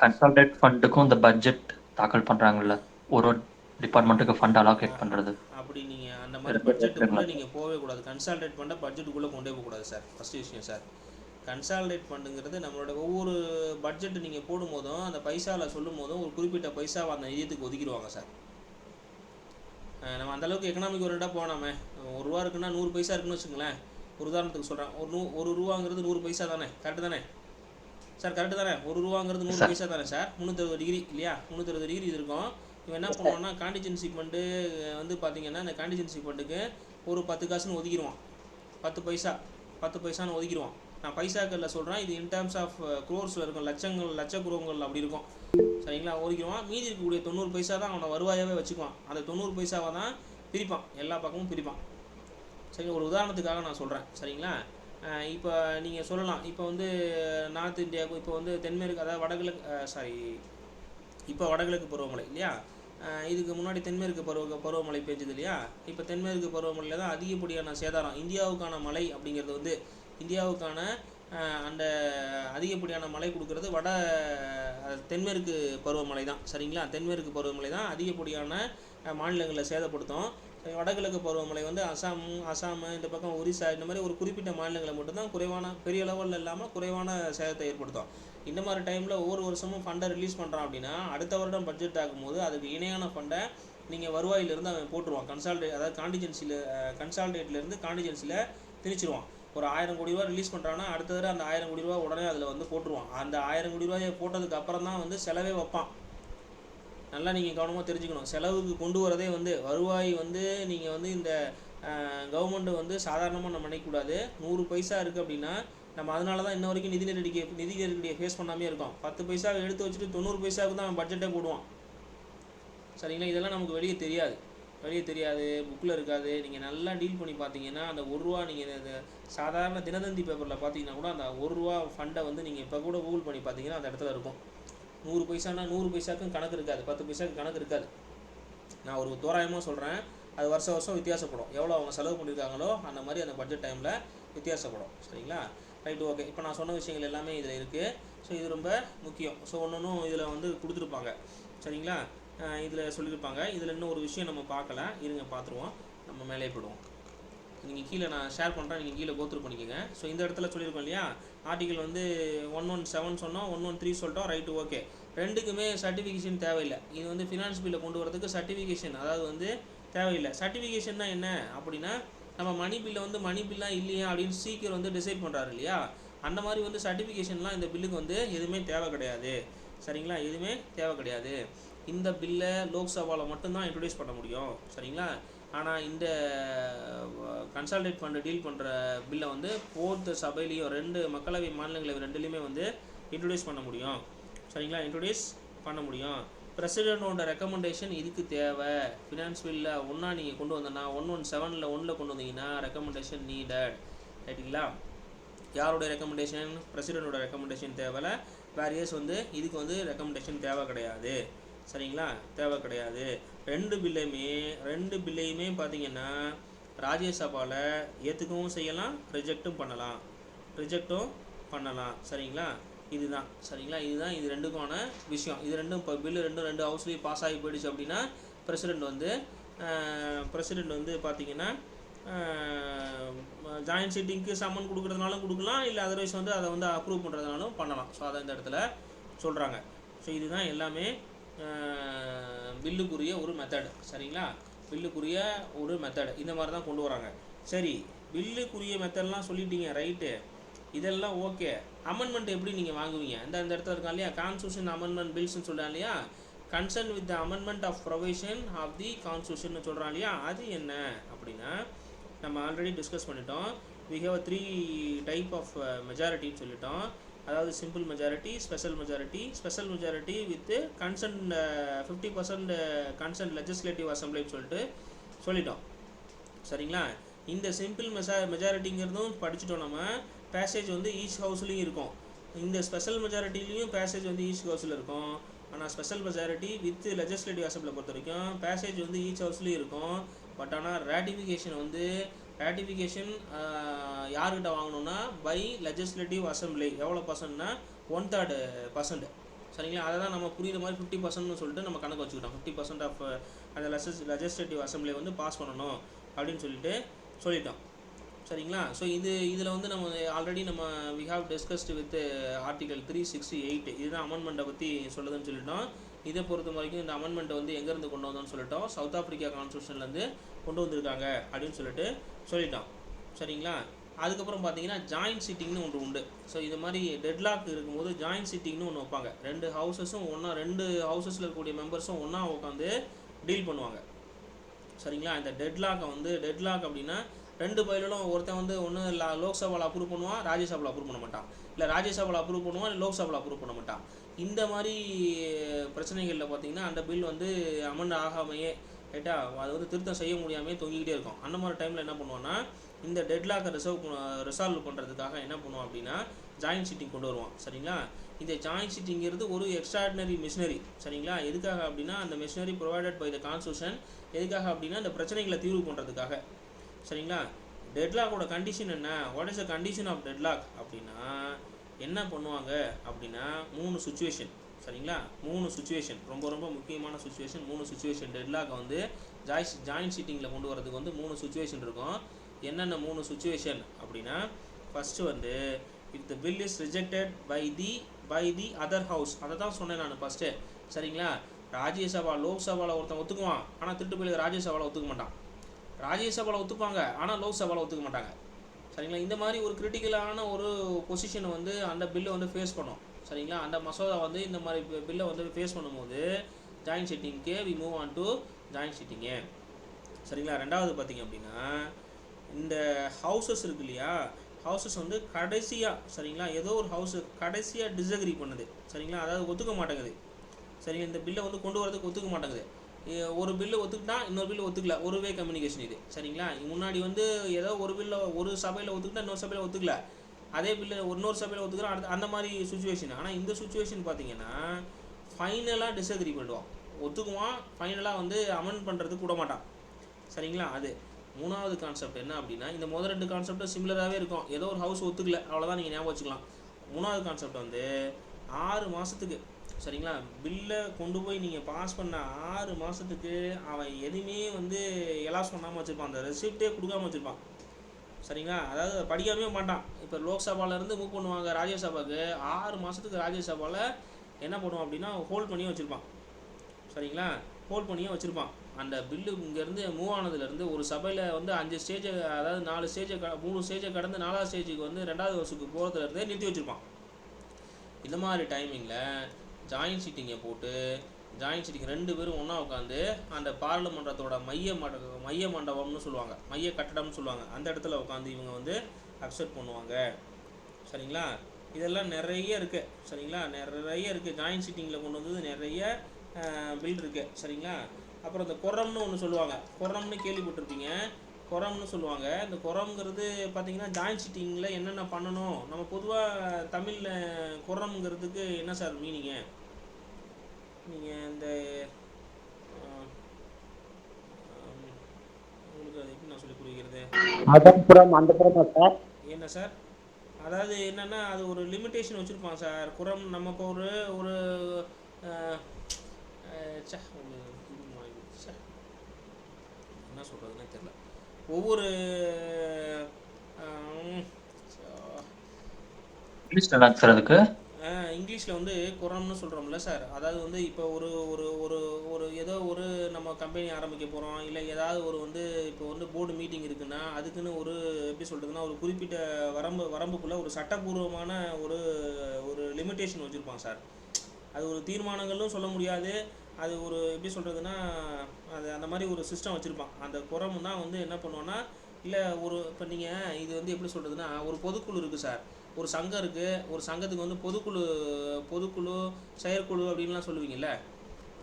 கன்சாலிடேட் ஃபண்டுக்கும் இந்த பட்ஜெட் தாக்கல் பண்ணுறாங்கல்ல, ஒரு டிபார்ட்மெண்ட்டுக்கு ஃபண்ட் அலோகேட் பண்ணுறது. அப்படி நீங்கள் அந்த மாதிரி பட்ஜெட்டுக்குள்ளே நீங்கள் போகவே கூடாது. கன்சாலிடேட் ஃபண்டை பட்ஜெட்டுக்குள்ளே கொண்டே போகக்கூடாது சார். ஃபஸ்ட்டு விஷயம் சார், கன்சாலிடேட் ஃபண்டுங்கிறது நம்மளோட ஒவ்வொரு பட்ஜெட்டு நீங்கள் போடும் போதும் அந்த பைசாவில் சொல்லும் போதும் ஒரு குறிப்பிட்ட பைசாவை அந்த நிதியத்துக்கு ஒதுக்கிடுவாங்க சார். நம்ம அந்தளவுக்கு எக்கனாமிக் ஓரியண்டாக போனாமே, ₹1 இருக்குன்னா 100 பைசா இருக்குன்னு வச்சுங்களேன். ஒரு உதாரணத்துக்கு சொல்கிறேன், ஒரு ரூபாங்கிறது 100 பைசா தானே? கரெக்டு தானே சார்? கரெக்டு தானே? ஒரு ரூபாங்கிறது 100 பைசா தானே சார்? 360 டிகிரி இல்லையா? 360 டிகிரி இது இருக்கும். இவன் என்ன பண்ணுவான்னா, காண்டிஜென்சி ஃபண்டு வந்து பார்த்தீங்கன்னா, இந்த காண்டிஜென்சி ஃபண்டுக்கு ஒரு 10 காசுன்னு ஒதுக்கிடுவான். 10 பைசான்னு ஒதுக்கிடுவான். நான் பைசாக்களில் சொல்கிறேன், இது இன் டேர்ம்ஸ் ஆஃப் க்ரோர்ஸில் இருக்கும், லட்சக்குறவங்கள் அப்படி இருக்கும். சரிங்களா? ஒதுக்கிடுவான். மீதி இருக்கக்கூடிய 90 பைசா தான் அவனை வருவாயாகவே வச்சுக்குவான். அந்த 90 பைசாவை தான் பிரிப்பான், எல்லா பக்கமும் பிரிப்பான். சரி, ஒரு உதாரணத்துக்காக நான் சொல்கிறேன். சரிங்களா? இப்போ நீங்கள் சொல்லலாம், இப்போ வந்து நார்த் இந்தியாவுக்கு, இப்போ வந்து தென்மேற்கு, அதாவது வடகிழக்கு, இப்போ வடகிழக்கு பருவமழை இல்லையா? இதுக்கு முன்னாடி தென்மேற்கு பருவமழை பெஞ்சது இல்லையா? இப்போ தென்மேற்கு பருவமழையில் தான் அதிகப்படியான சேதாரம். இந்தியாவுக்கான மழை அப்படிங்கிறது வந்து, இந்தியாவுக்கான அந்த அதிகப்படியான மழை கொடுக்கறது தென்மேற்கு பருவமழை தான். சரிங்களா? தென்மேற்கு பருவமழை தான் அதிகப்படியான மாநிலங்களில் சேதப்படுத்தும். வடகிழக்கு பருவமழை வந்து அசாம், இந்த பக்கம் ஒரிசா, இந்த மாதிரி ஒரு குறிப்பிட்ட மாநிலங்களை மட்டும்தான் பெரிய லெவலில் இல்லாமல் குறைவான சேதத்தை ஏற்படுத்தும். இந்த மாதிரி டைமில் ஒவ்வொரு வருஷமும் ஃபண்டை ரிலீஸ் பண்ணுறான் அப்படின்னா, அடுத்த வருடம் பட்ஜெட் ஆகும்போது அதுக்கு இணையான ஃபண்டை நீங்கள் வருவாயிலிருந்து அவன் போட்டுருவான். அதாவது கன்சாலிடேட்லேருந்து காண்டிஜென்சியில் திணிச்சிருவான். ஒரு 1000 கோடி ரூபா ரிலீஸ் பண்ணுறான்னா, அடுத்த தடவை அந்த 1000 கோடி ரூபா உடனே அதில் வந்து போட்டுருவான். அந்த 1000 கோடி ரூபாயை போட்டதுக்கு அப்புறம் தான் வந்து செலவே வைப்பான். நல்லா நீங்கள் கவனமாக தெரிஞ்சுக்கணும். செலவுக்கு கொண்டு வரதே வந்து வருவாய் வந்து நீங்கள் வந்து இந்த கவர்மெண்ட்டு வந்து சாதாரணமாக நம்ம நினைக்கக்கூடாது. 100 பைசா இருக்குது அப்படின்னா, நம்ம அதனால தான் இன்ன வரைக்கும் நிதி நெருக்கடியை ஃபேஸ் பண்ணாமே இருக்கோம். 10 பைசாவை எடுத்து வச்சுட்டு 90 பைசாவுக்கு தான் பட்ஜெட்டே போடுவான். சரிங்களா? இதெல்லாம் நமக்கு வெளியே தெரியாது, புக்கில் இருக்காது. நீங்கள் நல்லா டீல் பண்ணி பார்த்தீங்கன்னா, அந்த ₹1 நீங்கள் சாதாரண தினதந்தி பேப்பரில் பார்த்தீங்கன்னா கூட அந்த ₹1 ஃபண்டை வந்து நீங்கள் இப்போ கூட கூகுள் பண்ணி பார்த்தீங்கன்னா அந்த இடத்துல இருக்கும். 100 பைசானா 100 பைசாவுக்கும் கணக்கு இருக்காது, 10 பைசாவுக்கு கணக்கு இருக்காது. நான் ஒரு தோராயமாக சொல்கிறேன், அது வருஷம் வித்தியாசப்படும். எவ்வளோ அவங்க செலவு பண்ணியிருக்காங்களோ அந்த மாதிரி அந்த பட்ஜெட் டைமில் வித்தியாசப்படும். சரிங்களா? Right, okay. இப்போ நான் சொன்ன விஷயங்கள் எல்லாமே இதில் இருக்குது. ஸோ இது ரொம்ப முக்கியம். ஸோ ஒன்றும் இதில் வந்து கொடுத்துருப்பாங்க. சரிங்களா? இதில் சொல்லியிருப்பாங்க. இதில் இன்னும் ஒரு விஷயம் நம்ம பார்க்கல, இருங்க பார்த்துருவோம். நம்ம மேலே போடுவோம். நீங்கள் கீழே நான் ஷேர் பண்ணுறேன், நீங்கள் கீழே கோத்ரூ பண்ணிக்கோங்க. ஸோ இந்த இடத்துல சொல்லியிருக்கோம் இல்லையா, ஆர்டிகல் வந்து 117 சொன்னோம், 113 சொல்லிட்டோம். Right, okay. ரெண்டுக்குமே சர்டிஃபிகேஷன் தேவையில்லை. இது வந்து ஃபினான்ஸ் பில்லை கொண்டு வரதுக்கு சர்டிஃபிகேஷன் அதாவது வந்து தேவையில்லை. சர்டிஃபிகேஷன்னா என்ன அப்படின்னா, நம்ம மணி பில்லை வந்து மணி பில்லாக இல்லையா அப்படின்னு சீக்கிரம் வந்து டிசைட் பண்ணுறாரு இல்லையா, அந்த மாதிரி வந்து சர்டிஃபிகேஷன்லாம் இந்த பில்லுக்கு வந்து எதுவுமே தேவை கிடையாது. சரிங்களா? எதுவுமே தேவை கிடையாது. இந்த பில்லை லோக்சபாவில் மட்டும்தான் இன்ட்ரடியூஸ் பண்ண முடியும். சரிங்களா? ஆனால் இந்த கன்சாலிடேட் ஃபண்டு டீல் பண்ணுற பில்லை வந்து 4th சபையிலையும் 2 மக்களவை மாநிலங்களவை 2லையுமே வந்து இன்ட்ரடியூஸ் பண்ண முடியும். சரிங்களா? இன்ட்ரடியூஸ் பண்ண முடியும். பிரசிடென்ட்டோட ரெக்கமெண்டேஷன் இதுக்கு தேவை. ஃபினான்ஸ் பில்லில் ஒன்றா நீங்கள் கொண்டு வந்தோன்னா 117 1 கொண்டு வந்தீங்கன்னா ரெக்கமெண்டேஷன் நீடட். ரைட்டுங்களா? யாரோட ரெக்கமெண்டேஷன்? பிரசிடென்ட்டோட ரெக்கமெண்டேஷன் தேவையில்ல. வேரியஸ் வந்து இதுக்கு வந்து ரெக்கமெண்டேஷன் தேவை கிடையாது. சரிங்களா? தேவை கிடையாது. 2 பில்லையுமே பார்த்தீங்கன்னா ராஜ்யசபாவில் ஏற்றுக்கவும் செய்யலாம், ரிஜெக்டும் பண்ணலாம். சரிங்களா? இதுதான். சரிங்களா? இதுதான் இது ரெண்டுக்கான விஷயம். இது ரெண்டும் இப்போ பில்லு 2 ஹவுஸ்லேயும் பாஸ் ஆகி போயிடுச்சு அப்படின்னா பிரசிடெண்ட் வந்து பார்த்தீங்கன்னா ஜாயின்ட் சிட்டிங்க்கு சம்மன் கொடுக்குறதுனாலும் கொடுக்கலாம், இல்லை அதர்வைஸ் வந்து அதை வந்து அப்ரூவ் பண்ணுறதுனாலும் பண்ணலாம். ஸோ அதை இந்த இடத்துல சொல்கிறாங்க. ஸோ இதுதான் எல்லாமே பில்லுக்குரிய ஒரு மெத்தடு. சரிங்களா? பில்லுக்குரிய ஒரு மெத்தடு இந்த மாதிரி தான் கொண்டு வராங்க. சரி, பில்லுக்குரிய மெத்தட்லாம் சொல்லிட்டீங்க, ரைட்டு, இதெல்லாம் ஓகே. அமெண்ட்மெண்ட் எப்படி நீங்கள் வாங்குவீங்க? இந்த இடத்துல இருக்கா இல்லையா, கான்ஸ்டியூஷன் அமெண்ட்மெண்ட் பில்ஸ்ன்னு சொல்கிறான் இல்லையா, concern with the amendment of provision of the constitution சொல்கிறான் இல்லையா, அது என்ன அப்படின்னா நம்ம ஆல்ரெடி டிஸ்கஸ் பண்ணிட்டோம். வி ஹேவ் 3 டைப் ஆஃப் மெஜாரிட்டின்னு சொல்லிட்டோம். அதாவது simple majority, special majority with consent 50% consent legislative அசம்பிளின்னு சொல்லிட்டோம். சரிங்களா? இந்த சிம்பிள் மெஜாரிட்டிங்கிறதும் படிச்சுட்டோம். நம்ம பேசேஜ் வந்து ஈச் ஹவுஸ்லேயும் இருக்கும். இந்த ஸ்பெஷல் மெஜாரிட்டிலையும் பேசேஜ் வந்து ஈச் ஹவுஸில் இருக்கும். ஆனால் ஸ்பெஷல் மெஜாரிட்டி வித் லெஜிஸ்லேட்டிவ் அசம்பிளை பொறுத்த வரைக்கும் பேசேஜ் வந்து ஈச் ஹவுஸ்லேயும் இருக்கும். பட் ஆனால் ரேட்டிஃபிகேஷன் யார்கிட்ட வாங்கணும்னா பை லெஜிஸ்லேட்டிவ் அசம்பிளி. எவ்வளோ பர்சன்ட்னா 1/3%. சரிங்களா? அதை தான் நம்ம புரியுற மாதிரி 50%னு சொல்லிட்டு நம்ம கணக்கு வச்சுக்கிட்டோம். 50% ஆஃப் அந்த லெஜிஸ்லேட்டிவ் அசம்பிளி வந்து பாஸ் பண்ணணும் அப்படின்னு சொல்லிட்டோம். சரிங்களா? ஸோ இதில் வந்து நம்ம already we have discussed with article 368. இதுதான் அமெண்ட்மெண்ட்டை பற்றி சொல்லுதுன்னு சொல்லிட்டோம். இதை பொறுத்த வரைக்கும் இந்த அமெண்ட்மெண்ட்டை வந்து எங்கேருந்து கொண்டு வந்தோம்னு சொல்லிட்டோம். சவுத் ஆஃப்ரிக்கா கான்ஸ்டியூஷன்லேருந்து கொண்டு வந்திருக்காங்க அப்படின்னு சொல்லிட்டோம். சரிங்களா? அதுக்கப்புறம் பார்த்தீங்கன்னா ஜாயின்ட் சிட்டிங்னு ஒன்று உண்டு. ஸோ இது மாதிரி டெட்லாக் இருக்கும்போது ஜாயின்ட் சிட்டிங்னு ஒன்று வைப்பாங்க. ரெண்டு ஹவுசஸில் இருக்கக்கூடிய மெம்பர்ஸும் ஒன்றா உட்காந்து டீல் பண்ணுவாங்க. சரிங்களா? இந்த டெட்லாக் அப்படின்னா ரெண்டு பைலும் ஒருத்தன் வந்து ஒன்று லோக்சபாவில் அப்ரூவ் பண்ணுவான், ராஜ்யசபாவில் அப்ரூவ் பண்ண மாட்டான். இல்லை ராஜ்யசபாவில் அப்ரூவ் பண்ணுவான், இல்லை லோக்சபாவில் அப்ரூவ் பண்ண மாட்டான். இந்த மாதிரி பிரச்சனைகளில் பார்த்தீங்கன்னா அந்த பில் வந்து அமெண்ட் ஆகாமையே ரைட்டா அது வந்து திருத்தம் செய்ய முடியாமே தொங்கிக்கிட்டே இருக்கும். அந்த மாதிரி டைமில் என்ன பண்ணுவான்னா இந்த டெட்லாக்கை ரிசால்வ் பண்ணுறதுக்காக என்ன பண்ணுவோம் அப்படின்னா ஜாயின்ட் சிட்டிங் கொண்டு வருவான். சரிங்களா? இந்த ஜாயின்ட் சிட்டிங்கிறது ஒரு எக்ஸ்ட்ராடினரி மிஷினரி. சரிங்களா? எதுக்காக அப்படின்னா அந்த machinery provided by the constitution. எதுக்காக அப்படின்னா இந்த பிரச்சனைகளை தீர்வு பண்ணுறதுக்காக. சரிங்களா? டெட்லாக்கோட கண்டிஷன் என்ன? What is the condition of deadlock அப்படின்னா என்ன பண்ணுவாங்க அப்படின்னா 3 சுச்சுவேஷன். சரிங்களா? 3 சுச்சுவேஷன் ரொம்ப முக்கியமான சுச்சுவேஷன். 3 சுச்சுவேஷன் டெட்லாக்கை வந்து ஜாயின்ட் சிட்டிங்கில் கொண்டு வரதுக்கு வந்து 3 சுச்சுவேஷன் இருக்கும். என்னென்ன 3 சுச்சுவேஷன் அப்படின்னா ஃபஸ்ட்டு வந்து if the bill is rejected by the other house. அதை தான் சொன்னேன் நான் ஃபஸ்ட்டு. சரிங்களா? ராஜ்யசபா லோக்சபாவில் ஒருத்தன் ஒத்துக்குவான், ஆனால் திருட்டு பிள்ளைங்க ராஜ்யசபாவில் ஒத்துக்க மாட்டான். ராஜ்யசபாவில் ஒத்துப்பாங்க, ஆனால் லோக்சபாவில் ஒத்துக்க மாட்டாங்க. சரிங்களா? இந்த மாதிரி ஒரு கிரிட்டிக்கலான ஒரு பொசிஷனை வந்து அந்த பில்லை வந்து ஃபேஸ் பண்ணும். சரிங்களா? அந்த மசோதா வந்து இந்த மாதிரி பில்லை வந்து ஃபேஸ் பண்ணும்போது ஜாயின்ட் சிட்டிங்க்கு we move on to joint sitting. சரிங்களா? ரெண்டாவது பார்த்திங்க அப்படின்னா இந்த ஹவுசஸ் இருக்கு இல்லையா, ஹவுசஸ் வந்து கடைசியாக சரிங்களா ஏதோ ஒரு ஹவுஸு கடைசியாக டிஸ்அக்ரி பண்ணுது. சரிங்களா? அதாவது ஒத்துக்க மாட்டேங்குது. சரிங்க, இந்த பில்லை வந்து கொண்டு வரதுக்கு ஒத்துக்க மாட்டேங்குது. ஒரு பில்லு ஒத்துக்கிட்டா இன்னொரு பில்லு ஒத்துக்கல. ஒரு வே கம்யூனிகேஷன் இது. சரிங்களா? முன்னாடி வந்து ஏதோ ஒரு சபையில் ஒத்துக்கிட்டா இன்னொரு சபையில் ஒத்துக்கல, அதே பில்லு இன்னொரு சபையில் ஒத்துக்கிறோம், அடுத்து அந்த மாதிரி சுச்சுவேஷன். ஆனால் இந்த சுச்சுவேஷன் பார்த்தீங்கன்னா ஃபைனலாக டிஸ்அக்ரி பண்ணுவான், ஒத்துக்குவான், ஃபைனலாக வந்து அமெண்ட் பண்ணுறதுக்கு விட மாட்டான். சரிங்களா? அது மூணாவது கான்செப்ட் என்ன அப்படின்னா இந்த முதல் 2 கான்செப்டும் சிமிலராகவே இருக்கும். ஏதோ ஒரு ஹவுஸ் ஒத்துக்கல, அவ்வளோதான், நீங்கள் ஞாபகம் வச்சுக்கலாம். மூணாவது கான்செப்ட் வந்து 6 மாதத்துக்கு சரிங்களா பில்லை கொண்டு போய் நீங்கள் பாஸ் பண்ண 6 மாதத்துக்கு அவன் எதுவுமே வந்து எல்லாம் சொன்னாமல் வச்சுருப்பான், அந்த ரெசிப்டே கொடுக்காமல் வச்சுருப்பான். சரிங்களா? அதாவது படிக்காமே மாட்டான். இப்போ லோக்சபாலேருந்து மூவ் பண்ணுவாங்க ராஜ்யசபாவுக்கு, 6 மாதத்துக்கு ராஜ்யசபாவில் என்ன பண்ணுவான் அப்படின்னா ஹோல்ட் பண்ணியே வச்சுருப்பான். சரிங்களா? ஹோல்ட் பண்ணியே வச்சுருப்பான். அந்த பில்லு இங்கேருந்து மூவ் ஆனதுலேருந்து ஒரு சபையில் வந்து 5 ஸ்டேஜை, அதாவது 4 ஸ்டேஜை 3 ஸ்டேஜை கடந்து 4வது ஸ்டேஜுக்கு வந்து 2வது வருஷத்துக்கு போகிறதுலேருந்தே நிறுத்தி வச்சுருப்பான். இந்த மாதிரி டைமிங்கில் ஜாயின்ட் சிட்டிங்கை போட்டு ஜாயின்ட் சிட்டிங் 2 பேரும் ஒன்றா உட்காந்து அந்த பார்லிமெண்டத்தோட மைய மண்டபம்னு சொல்லுவாங்க, மைய கட்டடம்னு சொல்லுவாங்க, அந்த இடத்துல உட்காந்து இவங்க வந்து அக்செப்ட் பண்ணுவாங்க. சரிங்களா? இதெல்லாம் நிறைய இருக்குது. சரிங்களா? நிறைய இருக்குது. ஜாயின்ட் சிட்டிங்கில் கொண்டு வந்தது நிறைய பில் இருக்குது. சரிங்களா? அப்புறம் இந்த கொரம்னு ஒன்று சொல்லுவாங்க, கொரம்னு கேள்விப்பட்டிருப்பீங்க, கொரம்னு சொல்லுவாங்க. இந்த கொரம்ங்கிறது பார்த்தீங்கன்னா ஜாயின்ட் சிட்டிங்கில் என்னென்ன பண்ணணும், நம்ம பொதுவாக தமிழில் கொரம்ங்கிறதுக்கு என்ன சார் மீனிங்கு? நீங்கள் இந்த உங்களுக்கு அது எப்படி நான் சொல்லி புரிகிறது? என்ன சார்? அதாவது என்னென்னா அது ஒரு லிமிட்டேஷன் வச்சுருப்பான் சார். குரம் நம்ம இப்போ ஒரு என்ன சொல்கிறதுனே தெரியல. ஒவ்வொரு இங்கிலீஷில் வந்து குரம்னு சொல்கிறோம்ல சார். அதாவது வந்து இப்போ ஒரு ஏதோ ஒரு நம்ம கம்பெனி ஆரம்பிக்க போகிறோம், இல்லை ஏதாவது ஒரு வந்து இப்போ வந்து போர்டு மீட்டிங் இருக்குன்னா அதுக்குன்னு ஒரு எப்படி சொல்கிறதுனா ஒரு குறிப்பிட்ட வரம்புக்குள்ளே ஒரு சட்டப்பூர்வமான ஒரு லிமிட்டேஷன் வச்சுருப்பான் சார். அது ஒரு தீர்மானங்களும் சொல்ல முடியாது, அது ஒரு எப்படி சொல்கிறதுனா அது அந்த மாதிரி ஒரு சிஸ்டம் வச்சுருப்பான். அந்த குரம் தான் வந்து என்ன பண்ணுவோன்னா, இல்லை இப்போ நீங்கள் இது வந்து எப்படி சொல்கிறதுனா ஒரு பொதுக்குழு இருக்குது சார். ஒரு சங்கம் இருக்குது, ஒரு சங்கத்துக்கு வந்து பொதுக்குழு செயற்குழு அப்படின்லாம் சொல்லுவீங்கள்ல,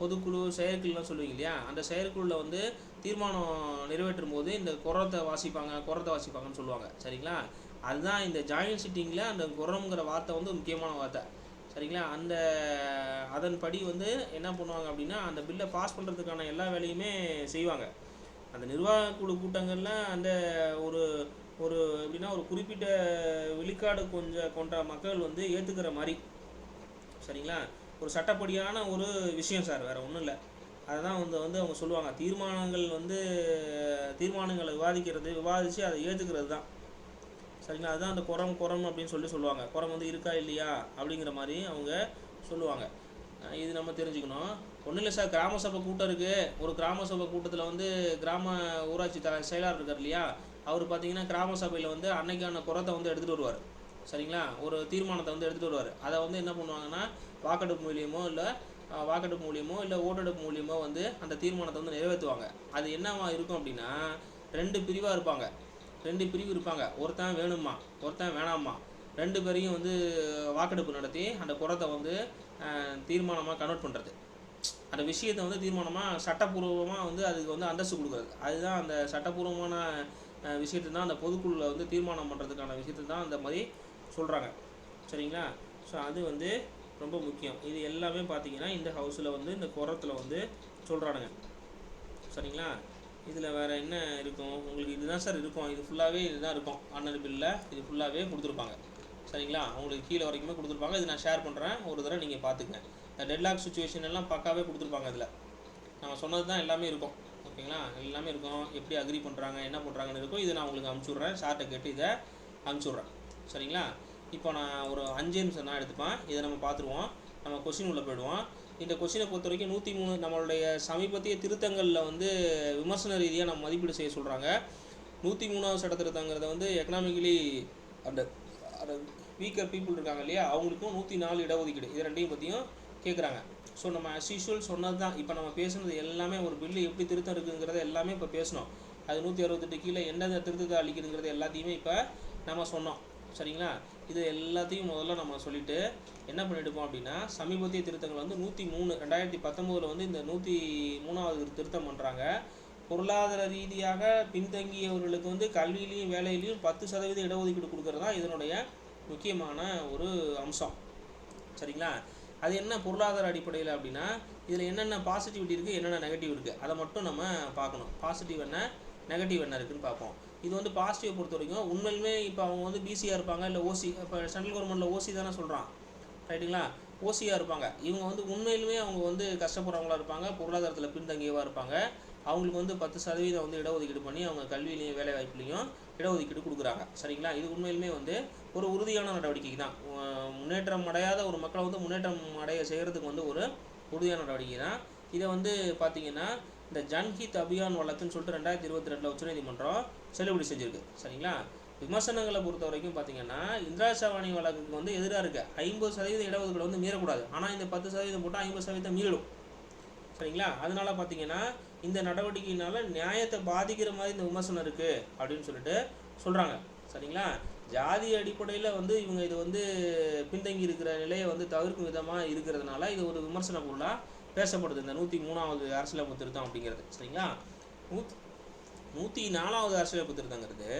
பொதுக்குழு செயற்குழுலாம் சொல்லுவீங்க இல்லையா, அந்த செயற்குழுவில் வந்து தீர்மானம் நிறைவேற்றும் போது இந்த குரத்தை வாசிப்பாங்கன்னு சொல்லுவாங்க. சரிங்களா, அதுதான் இந்த ஜாயின்ட் சிட்டிங்கில் அந்த குரம்ங்கிற வார்த்தை வந்து முக்கியமான வார்த்தை. சரிங்களா, அதன்படி வந்து என்ன பண்ணுவாங்க அப்படின்னா அந்த பில்லை பாஸ் பண்ணுறதுக்கான எல்லா வேலையுமே செய்வாங்க. அந்த நிர்வாக குழு கூட்டங்களில் அந்த ஒரு ஒரு எப்படின்னா ஒரு குறிப்பிட்ட விழுக்காடு கொண்ட மக்கள் வந்து ஏற்றுக்கிற மாதிரி. சரிங்களா, ஒரு சட்டப்படியான ஒரு விஷயம் சார், வேறு ஒன்றும் இல்லை. அதுதான் வந்து அவங்க சொல்லுவாங்க, தீர்மானங்களை விவாதித்து அதை ஏற்றுக்கிறது தான். சரிங்களா, அதுதான் அந்த குரம் அப்படின்னு சொல்லுவாங்க. குரம் வந்து இருக்கா இல்லையா அப்படிங்கிற மாதிரி அவங்க சொல்லுவாங்க. இது நம்ம தெரிஞ்சுக்கணும். ஒன்றும் இல்லை சார், கிராம சபை கூட்டம் இருக்குது. ஒரு கிராம சபை கூட்டத்தில் வந்து ஊராட்சி செயலாளர் இருக்கார் இல்லையா, அவர் பார்த்தீங்கன்னா கிராம சபையில் வந்து அன்னைக்கான குரத்தை வந்து எடுத்துகிட்டு வருவார். சரிங்களா, ஒரு தீர்மானத்தை வந்து எடுத்துகிட்டு வருவார். அதை வந்து என்ன பண்ணுவாங்கன்னா வாக்கெடுப்பு மூலியமோ இல்லை ஓட்டெடுப்பு மூலியமோ வந்து அந்த தீர்மானத்தை வந்து நிறைவேற்றுவாங்க. அது என்னவா இருக்கும் அப்படின்னா 2 பிரிவு இருப்பாங்க. ஒருத்தன் வேணுமா, ஒருத்தன் வேணாமா, 2 பேரையும் வந்து வாக்கெடுப்பு நடத்தி அந்த குரத்தை வந்து தீர்மானமாக கன்வெர்ட் பண்ணுறது. அந்த விஷயத்தை வந்து தீர்மானமாக சட்டப்பூர்வமாக வந்து அதுக்கு வந்து அந்தஸ்து கொடுக்குறது. அதுதான் அந்த சட்டப்பூர்வமான விஷயத்தை தான் அந்த பொதுக்குழுவில் வந்து தீர்மானம் பண்ணுறதுக்கான விஷயத்தை தான் அந்த மாதிரி சொல்கிறாங்க. சரிங்களா, ஸோ அது வந்து ரொம்ப முக்கியம். இது எல்லாமே பார்த்தீங்கன்னா இந்த ஹவுஸில் வந்து இந்த குரத்தில் வந்து சொல்கிறானுங்க. சரிங்களா, இதில் வேறு என்ன இருக்கும் உங்களுக்கு? இதுதான் சார் இருக்கும், இது ஃபுல்லாகவே இதுதான் இருக்கும். ஆர்டினரி பில்லில் இது ஃபுல்லாகவே கொடுத்துருப்பாங்க. சரிங்களா, உங்களுக்கு கீழே வரைக்குமே கொடுத்துருப்பாங்க. இது நான் ஷேர் பண்ணுறேன், ஒரு தடவை நீங்கள் பார்த்துக்கங்க. இந்த டெட்லாக் சுச்சுவேஷன் எல்லாம் பக்காவே கொடுத்துருப்பாங்க. இதில் நம்ம சொன்னது தான் எல்லாமே இருக்கும். ஓகேங்களா, எல்லாமே இருக்கும். எப்படி அக்ரி பண்ணுறாங்க, என்ன பண்ணுறாங்கன்னு இருக்கும். இதை நான் உங்களுக்கு அனுப்பிச்சுட்றேன், சார்ட்டை கேட்டு இதை அனுப்பிச்சுட்றேன். சரிங்களா, இப்போ நான் ஒரு 5 நிமிஷம் தான் எடுத்துப்பேன். இதை நம்ம பார்த்துருவோம். நம்ம கொஸ்டின் உள்ள போயிடுவோம். இந்த கொஸ்டினை பொறுத்த வரைக்கும் 103 நம்மளுடைய சமீபத்திய திருத்தங்களில் வந்து விமர்சன ரீதியாக நம்ம மதிப்பீடு செய்ய சொல்கிறாங்க. 103வது சட்ட திருத்தங்கிறத வந்து எக்கனாமிக்கலி அந்த வீக்கர் பீப்புள் இருக்காங்க இல்லையா, அவங்களுக்கும் 104 இடஒதுக்கீடு, இது ரெண்டையும் பற்றியும் கேட்குறாங்க. ஸோ நம்ம அஸ் யூஷுவல் சொன்னது தான். இப்போ நம்ம பேசுனது எல்லாமே ஒரு பில்லு எப்படி திருத்தம் இருக்குங்கிறத எல்லாமே இப்போ பேசணும். அது 168 கீழே எந்தெந்த திருத்தத்தை அளிக்குதுங்கிறது எல்லாத்தையுமே இப்போ நம்ம சொன்னோம். சரிங்களா, இது எல்லாத்தையும் முதல்ல நம்ம சொல்லிவிட்டு என்ன பண்ணிட்டுப்போம் அப்படின்னா சமீபத்திய திருத்தங்கள் வந்து 103 2019 வந்து இந்த 103வது திருத்தம் பண்ணுறாங்க. பொருளாதார ரீதியாக பின்தங்கியவர்களுக்கு வந்து கல்வியிலையும் வேலையிலையும் 10% இடஒதுக்கீடு கொடுக்கறதா இதனுடைய முக்கியமான ஒரு அம்சம். சரிங்களா, அது என்ன பொருளாதார அடிப்படையில் அப்படின்னா இதில் என்னென்ன பாசிட்டிவிட்டி இருக்குது, என்னென்ன நெகட்டிவ் இருக்குது, அதை மட்டும் நம்ம பார்க்கணும். பாசிட்டிவ் என்ன, நெகட்டிவ் என்ன இருக்குதுன்னு பார்ப்போம். இது வந்து பாசிட்டிவை பொறுத்த வரைக்கும் உண்மையிலுமே இப்போ அவங்க வந்து பிசியாக இருப்பாங்க, இல்லை ஓசி, இப்போ சென்ட்ரல் கவர்மெண்ட்டில் ஓசி தானே சொல்கிறான், ரைட்டுங்களா, ஓசியாக இருப்பாங்க. இவங்க வந்து உண்மையிலுமே அவங்க வந்து கஷ்டப்படுறவங்களா இருப்பாங்க, பொருளாதாரத்தில் பின்தங்கியவாக இருப்பாங்க. அவங்களுக்கு வந்து 10% வந்து இடஒதுக்கீடு பண்ணி அவங்க கல்வியிலையும் வேலை வாய்ப்புலையும் இடஒதுக்கீடு கொடுக்குறாங்க. சரிங்களா, இது உண்மையிலுமே வந்து ஒரு உறுதியான நடவடிக்கை தான். முன்னேற்றம் அடையாத ஒரு மக்களை வந்து முன்னேற்றம் அடைய செய்கிறதுக்கு வந்து ஒரு உறுதியான நடவடிக்கை தான். இதை வந்து பார்த்திங்கன்னா இந்த ஜன்ஹித் அபியான் வழக்குன்னு சொல்லிட்டு 2022 உச்சநீதிமன்றம் செல்லுபடி செஞ்சுருக்கு. சரிங்களா, விமர்சனங்களை பொறுத்த வரைக்கும் பார்த்திங்கன்னா இந்திரா சவானி வழக்குக்கு வந்து எதிராக இருக்குது. 50% இடஒதுக்கீடு வந்து மீறக்கூடாது. ஆனால் இந்த 10% போட்டால் 50% மீறிடும். சரிங்களா, அதனால பார்த்தீங்கன்னா இந்த நடவடிக்கையினால நியாயத்தை பாதிக்கிற மாதிரி இந்த விமர்சனம் இருக்குது அப்படின்னு சொல்லிட்டு சொல்கிறாங்க. சரிங்களா, ஜாதி அடிப்படையில் வந்து இவங்க இது வந்து பின்தங்கி இருக்கிற நிலையை வந்து தவிர்க்கும் விதமாக இருக்கிறதுனால இது ஒரு விமர்சன பொருளாக பேசப்படுது இந்த 103வது அரசியலமைப்பு திருத்தம் அப்படிங்கிறது. சரிங்களா, 104வது அரசியலமைப்பு திருத்தங்கிறது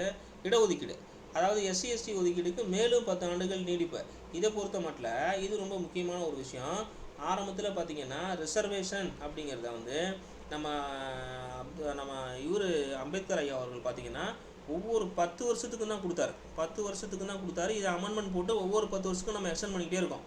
இடஒதுக்கீடு, அதாவது எஸ்சி எஸ்டி ஒதுக்கீடுக்கு மேலும் 10 ஆண்டுகள் நீடிப்பு. இதை பொறுத்த மட்டும் இது ரொம்ப முக்கியமான ஒரு விஷயம். ஆரம்பத்தில் பார்த்திங்கன்னா ரிசர்வேஷன் அப்படிங்கிறத வந்து நம்ம அம்பேத்கர் ஐயா அவர்கள் பார்த்திங்கன்னா ஒவ்வொரு 10 வருஷத்துக்கு தான் கொடுத்தாரு. 10 வருஷத்துக்கு தான் கொடுத்தாரு. இதை அமெண்ட்மெண்ட் போட்டு ஒவ்வொரு 10 வருஷத்துக்கும் நம்ம எக்ஸ்டெண்ட் பண்ணிக்கிட்டே இருக்கோம்.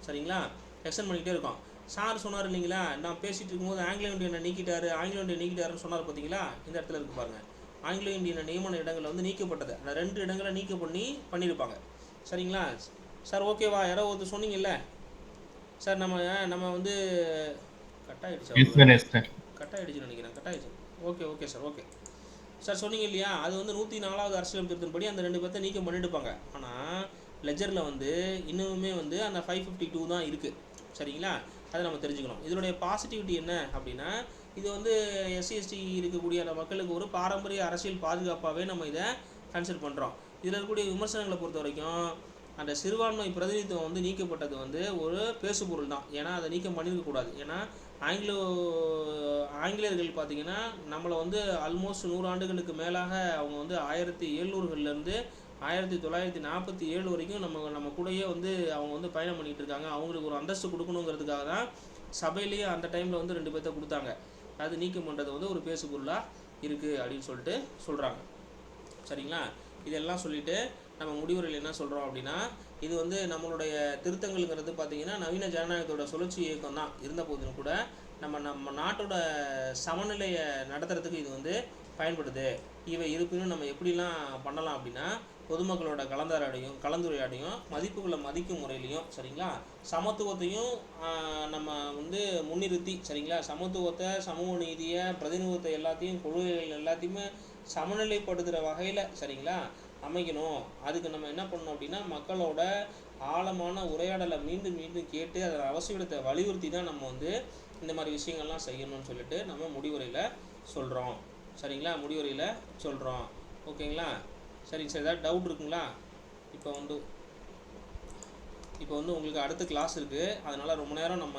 சரிங்களா, எக்ஸ்டெண்ட் பண்ணிக்கிட்டே இருக்கோம். சார் சொன்னார் இல்லைங்களா, நான் பேசிகிட்டு இருக்கும்போது ஆங்கிலோ இந்தியனை நீக்கிட்டாருன்னு சொன்னார் பார்த்தீங்களா, இந்த இடத்துல இருக்குது பாருங்கள். ஆங்கிலோ இந்தியனை நியமன இடங்களில் வந்து நீக்கப்பட்டது, அந்த 2 இடங்களை பண்ணியிருப்பாங்க. சரிங்களா சார், ஓகேவா? யாரோ ஒருத்தர் சொன்னீங்கல்ல சார், நம்ம வந்து கட்டாயிடுச்சுன்னு நினைக்கிறேன். கட்டாயிடுச்சு. ஓகே சார், ஓகே சார் சொன்னீங்க இல்லையா, அது வந்து 104வது அரசியலமைப்பு திருத்தத்தின்படி அந்த 2 பேர்த்த நீக்கம் பண்ணிட்டுப்பாங்க. ஆனால் லெஜரில் வந்து இன்னுமே வந்து அந்த 552 தான் இருக்குது. சரிங்களா, அதை நம்ம தெரிஞ்சுக்கணும். இதனுடைய பாசிட்டிவிட்டி என்ன அப்படின்னா இது வந்து எஸ்சி எஸ்டி இருக்கக்கூடிய அந்த மக்களுக்கு ஒரு பாரம்பரிய அரசியல் பாதுகாப்பாகவே நம்ம இதை கன்சிடர் பண்ணுறோம். இதில் இருக்கக்கூடிய விமர்சனங்களை பொறுத்த வரைக்கும் அந்த சிறுபான்மை பிரதிநிதித்துவம் வந்து நீக்கப்பட்டது வந்து ஒரு பேசுபொருள் தான். ஏன்னா அதை நீக்கம் பண்ணியிருக்கக்கூடாது. ஏன்னா ஆங்கிலேயர்கள் பார்த்திங்கன்னா நம்மளை வந்து ஆல்மோஸ்ட் 100 ஆண்டுகளுக்கு மேலாக அவங்க வந்து 1700லேருந்து 1947 வரைக்கும் நம்ம கூடயே வந்து அவங்க வந்து பயணம் பண்ணிகிட்டு இருக்காங்க. அவங்களுக்கு ஒரு அந்தஸ்து கொடுக்கணுங்கிறதுக்காக தான் சபையிலேயே அந்த டைமில் வந்து 2 பேர்த்த கொடுத்தாங்க. அது நீக்கம் பண்ணுறது வந்து ஒரு பேசுபொருளாக இருக்குது அப்படின்னு சொல்லிட்டு சொல்கிறாங்க. சரிங்களா? இதெல்லாம் சொல்லிவிட்டு நம்ம முடிவுரையில் என்ன சொல்கிறோம் அப்படின்னா, இது வந்து நம்மளுடைய திருத்தங்கள்ங்கிறது பார்த்திங்கன்னா நவீன ஜனநாயகத்தோட சுழற்சி இயக்கம் தான் இருந்த போதிலும் கூட நம்ம நாட்டோட சமநிலையை நடத்துறதுக்கு இது வந்து பயன்படுது. இவை இருப்பினும் நம்ம எப்படிலாம் பண்ணலாம் அப்படின்னா, பொதுமக்களோட கலந்துரையாடையும் மதிப்புகளை மதிக்கும் முறையிலையும், சரிங்களா, சமத்துவத்தையும் நம்ம வந்து முன்னிறுத்தி, சரிங்களா, சமத்துவத்தை, சமூக நீதியை, பிரதிநிதித்துவத்தை எல்லாத்தையும் கொள்கைகள் எல்லாத்தையுமே சமநிலைப்படுத்துகிற வகையில், சரிங்களா, அமைக்கணும். அதுக்கு நம்ம என்ன பண்ணணும் அப்படின்னா, மக்களோட ஆழமான உரையாடலை மீண்டும் மீண்டும் கேட்டு அதன் அவசியத்தை வலியுறுத்தி தான் நம்ம வந்து இந்த மாதிரி விஷயங்கள்லாம் செய்யணும்னு சொல்லிட்டு நம்ம முடிவுரையில் சொல்கிறோம். சரிங்களா? முடிவுரையில் சொல்கிறோம். ஓகேங்களா? சரிங்க சார். ஏதாவது டவுட் இருக்குங்களா? இப்போ வந்து உங்களுக்கு அடுத்த கிளாஸ் இருக்குது. அதனால் ரொம்ப நேரம் நம்ம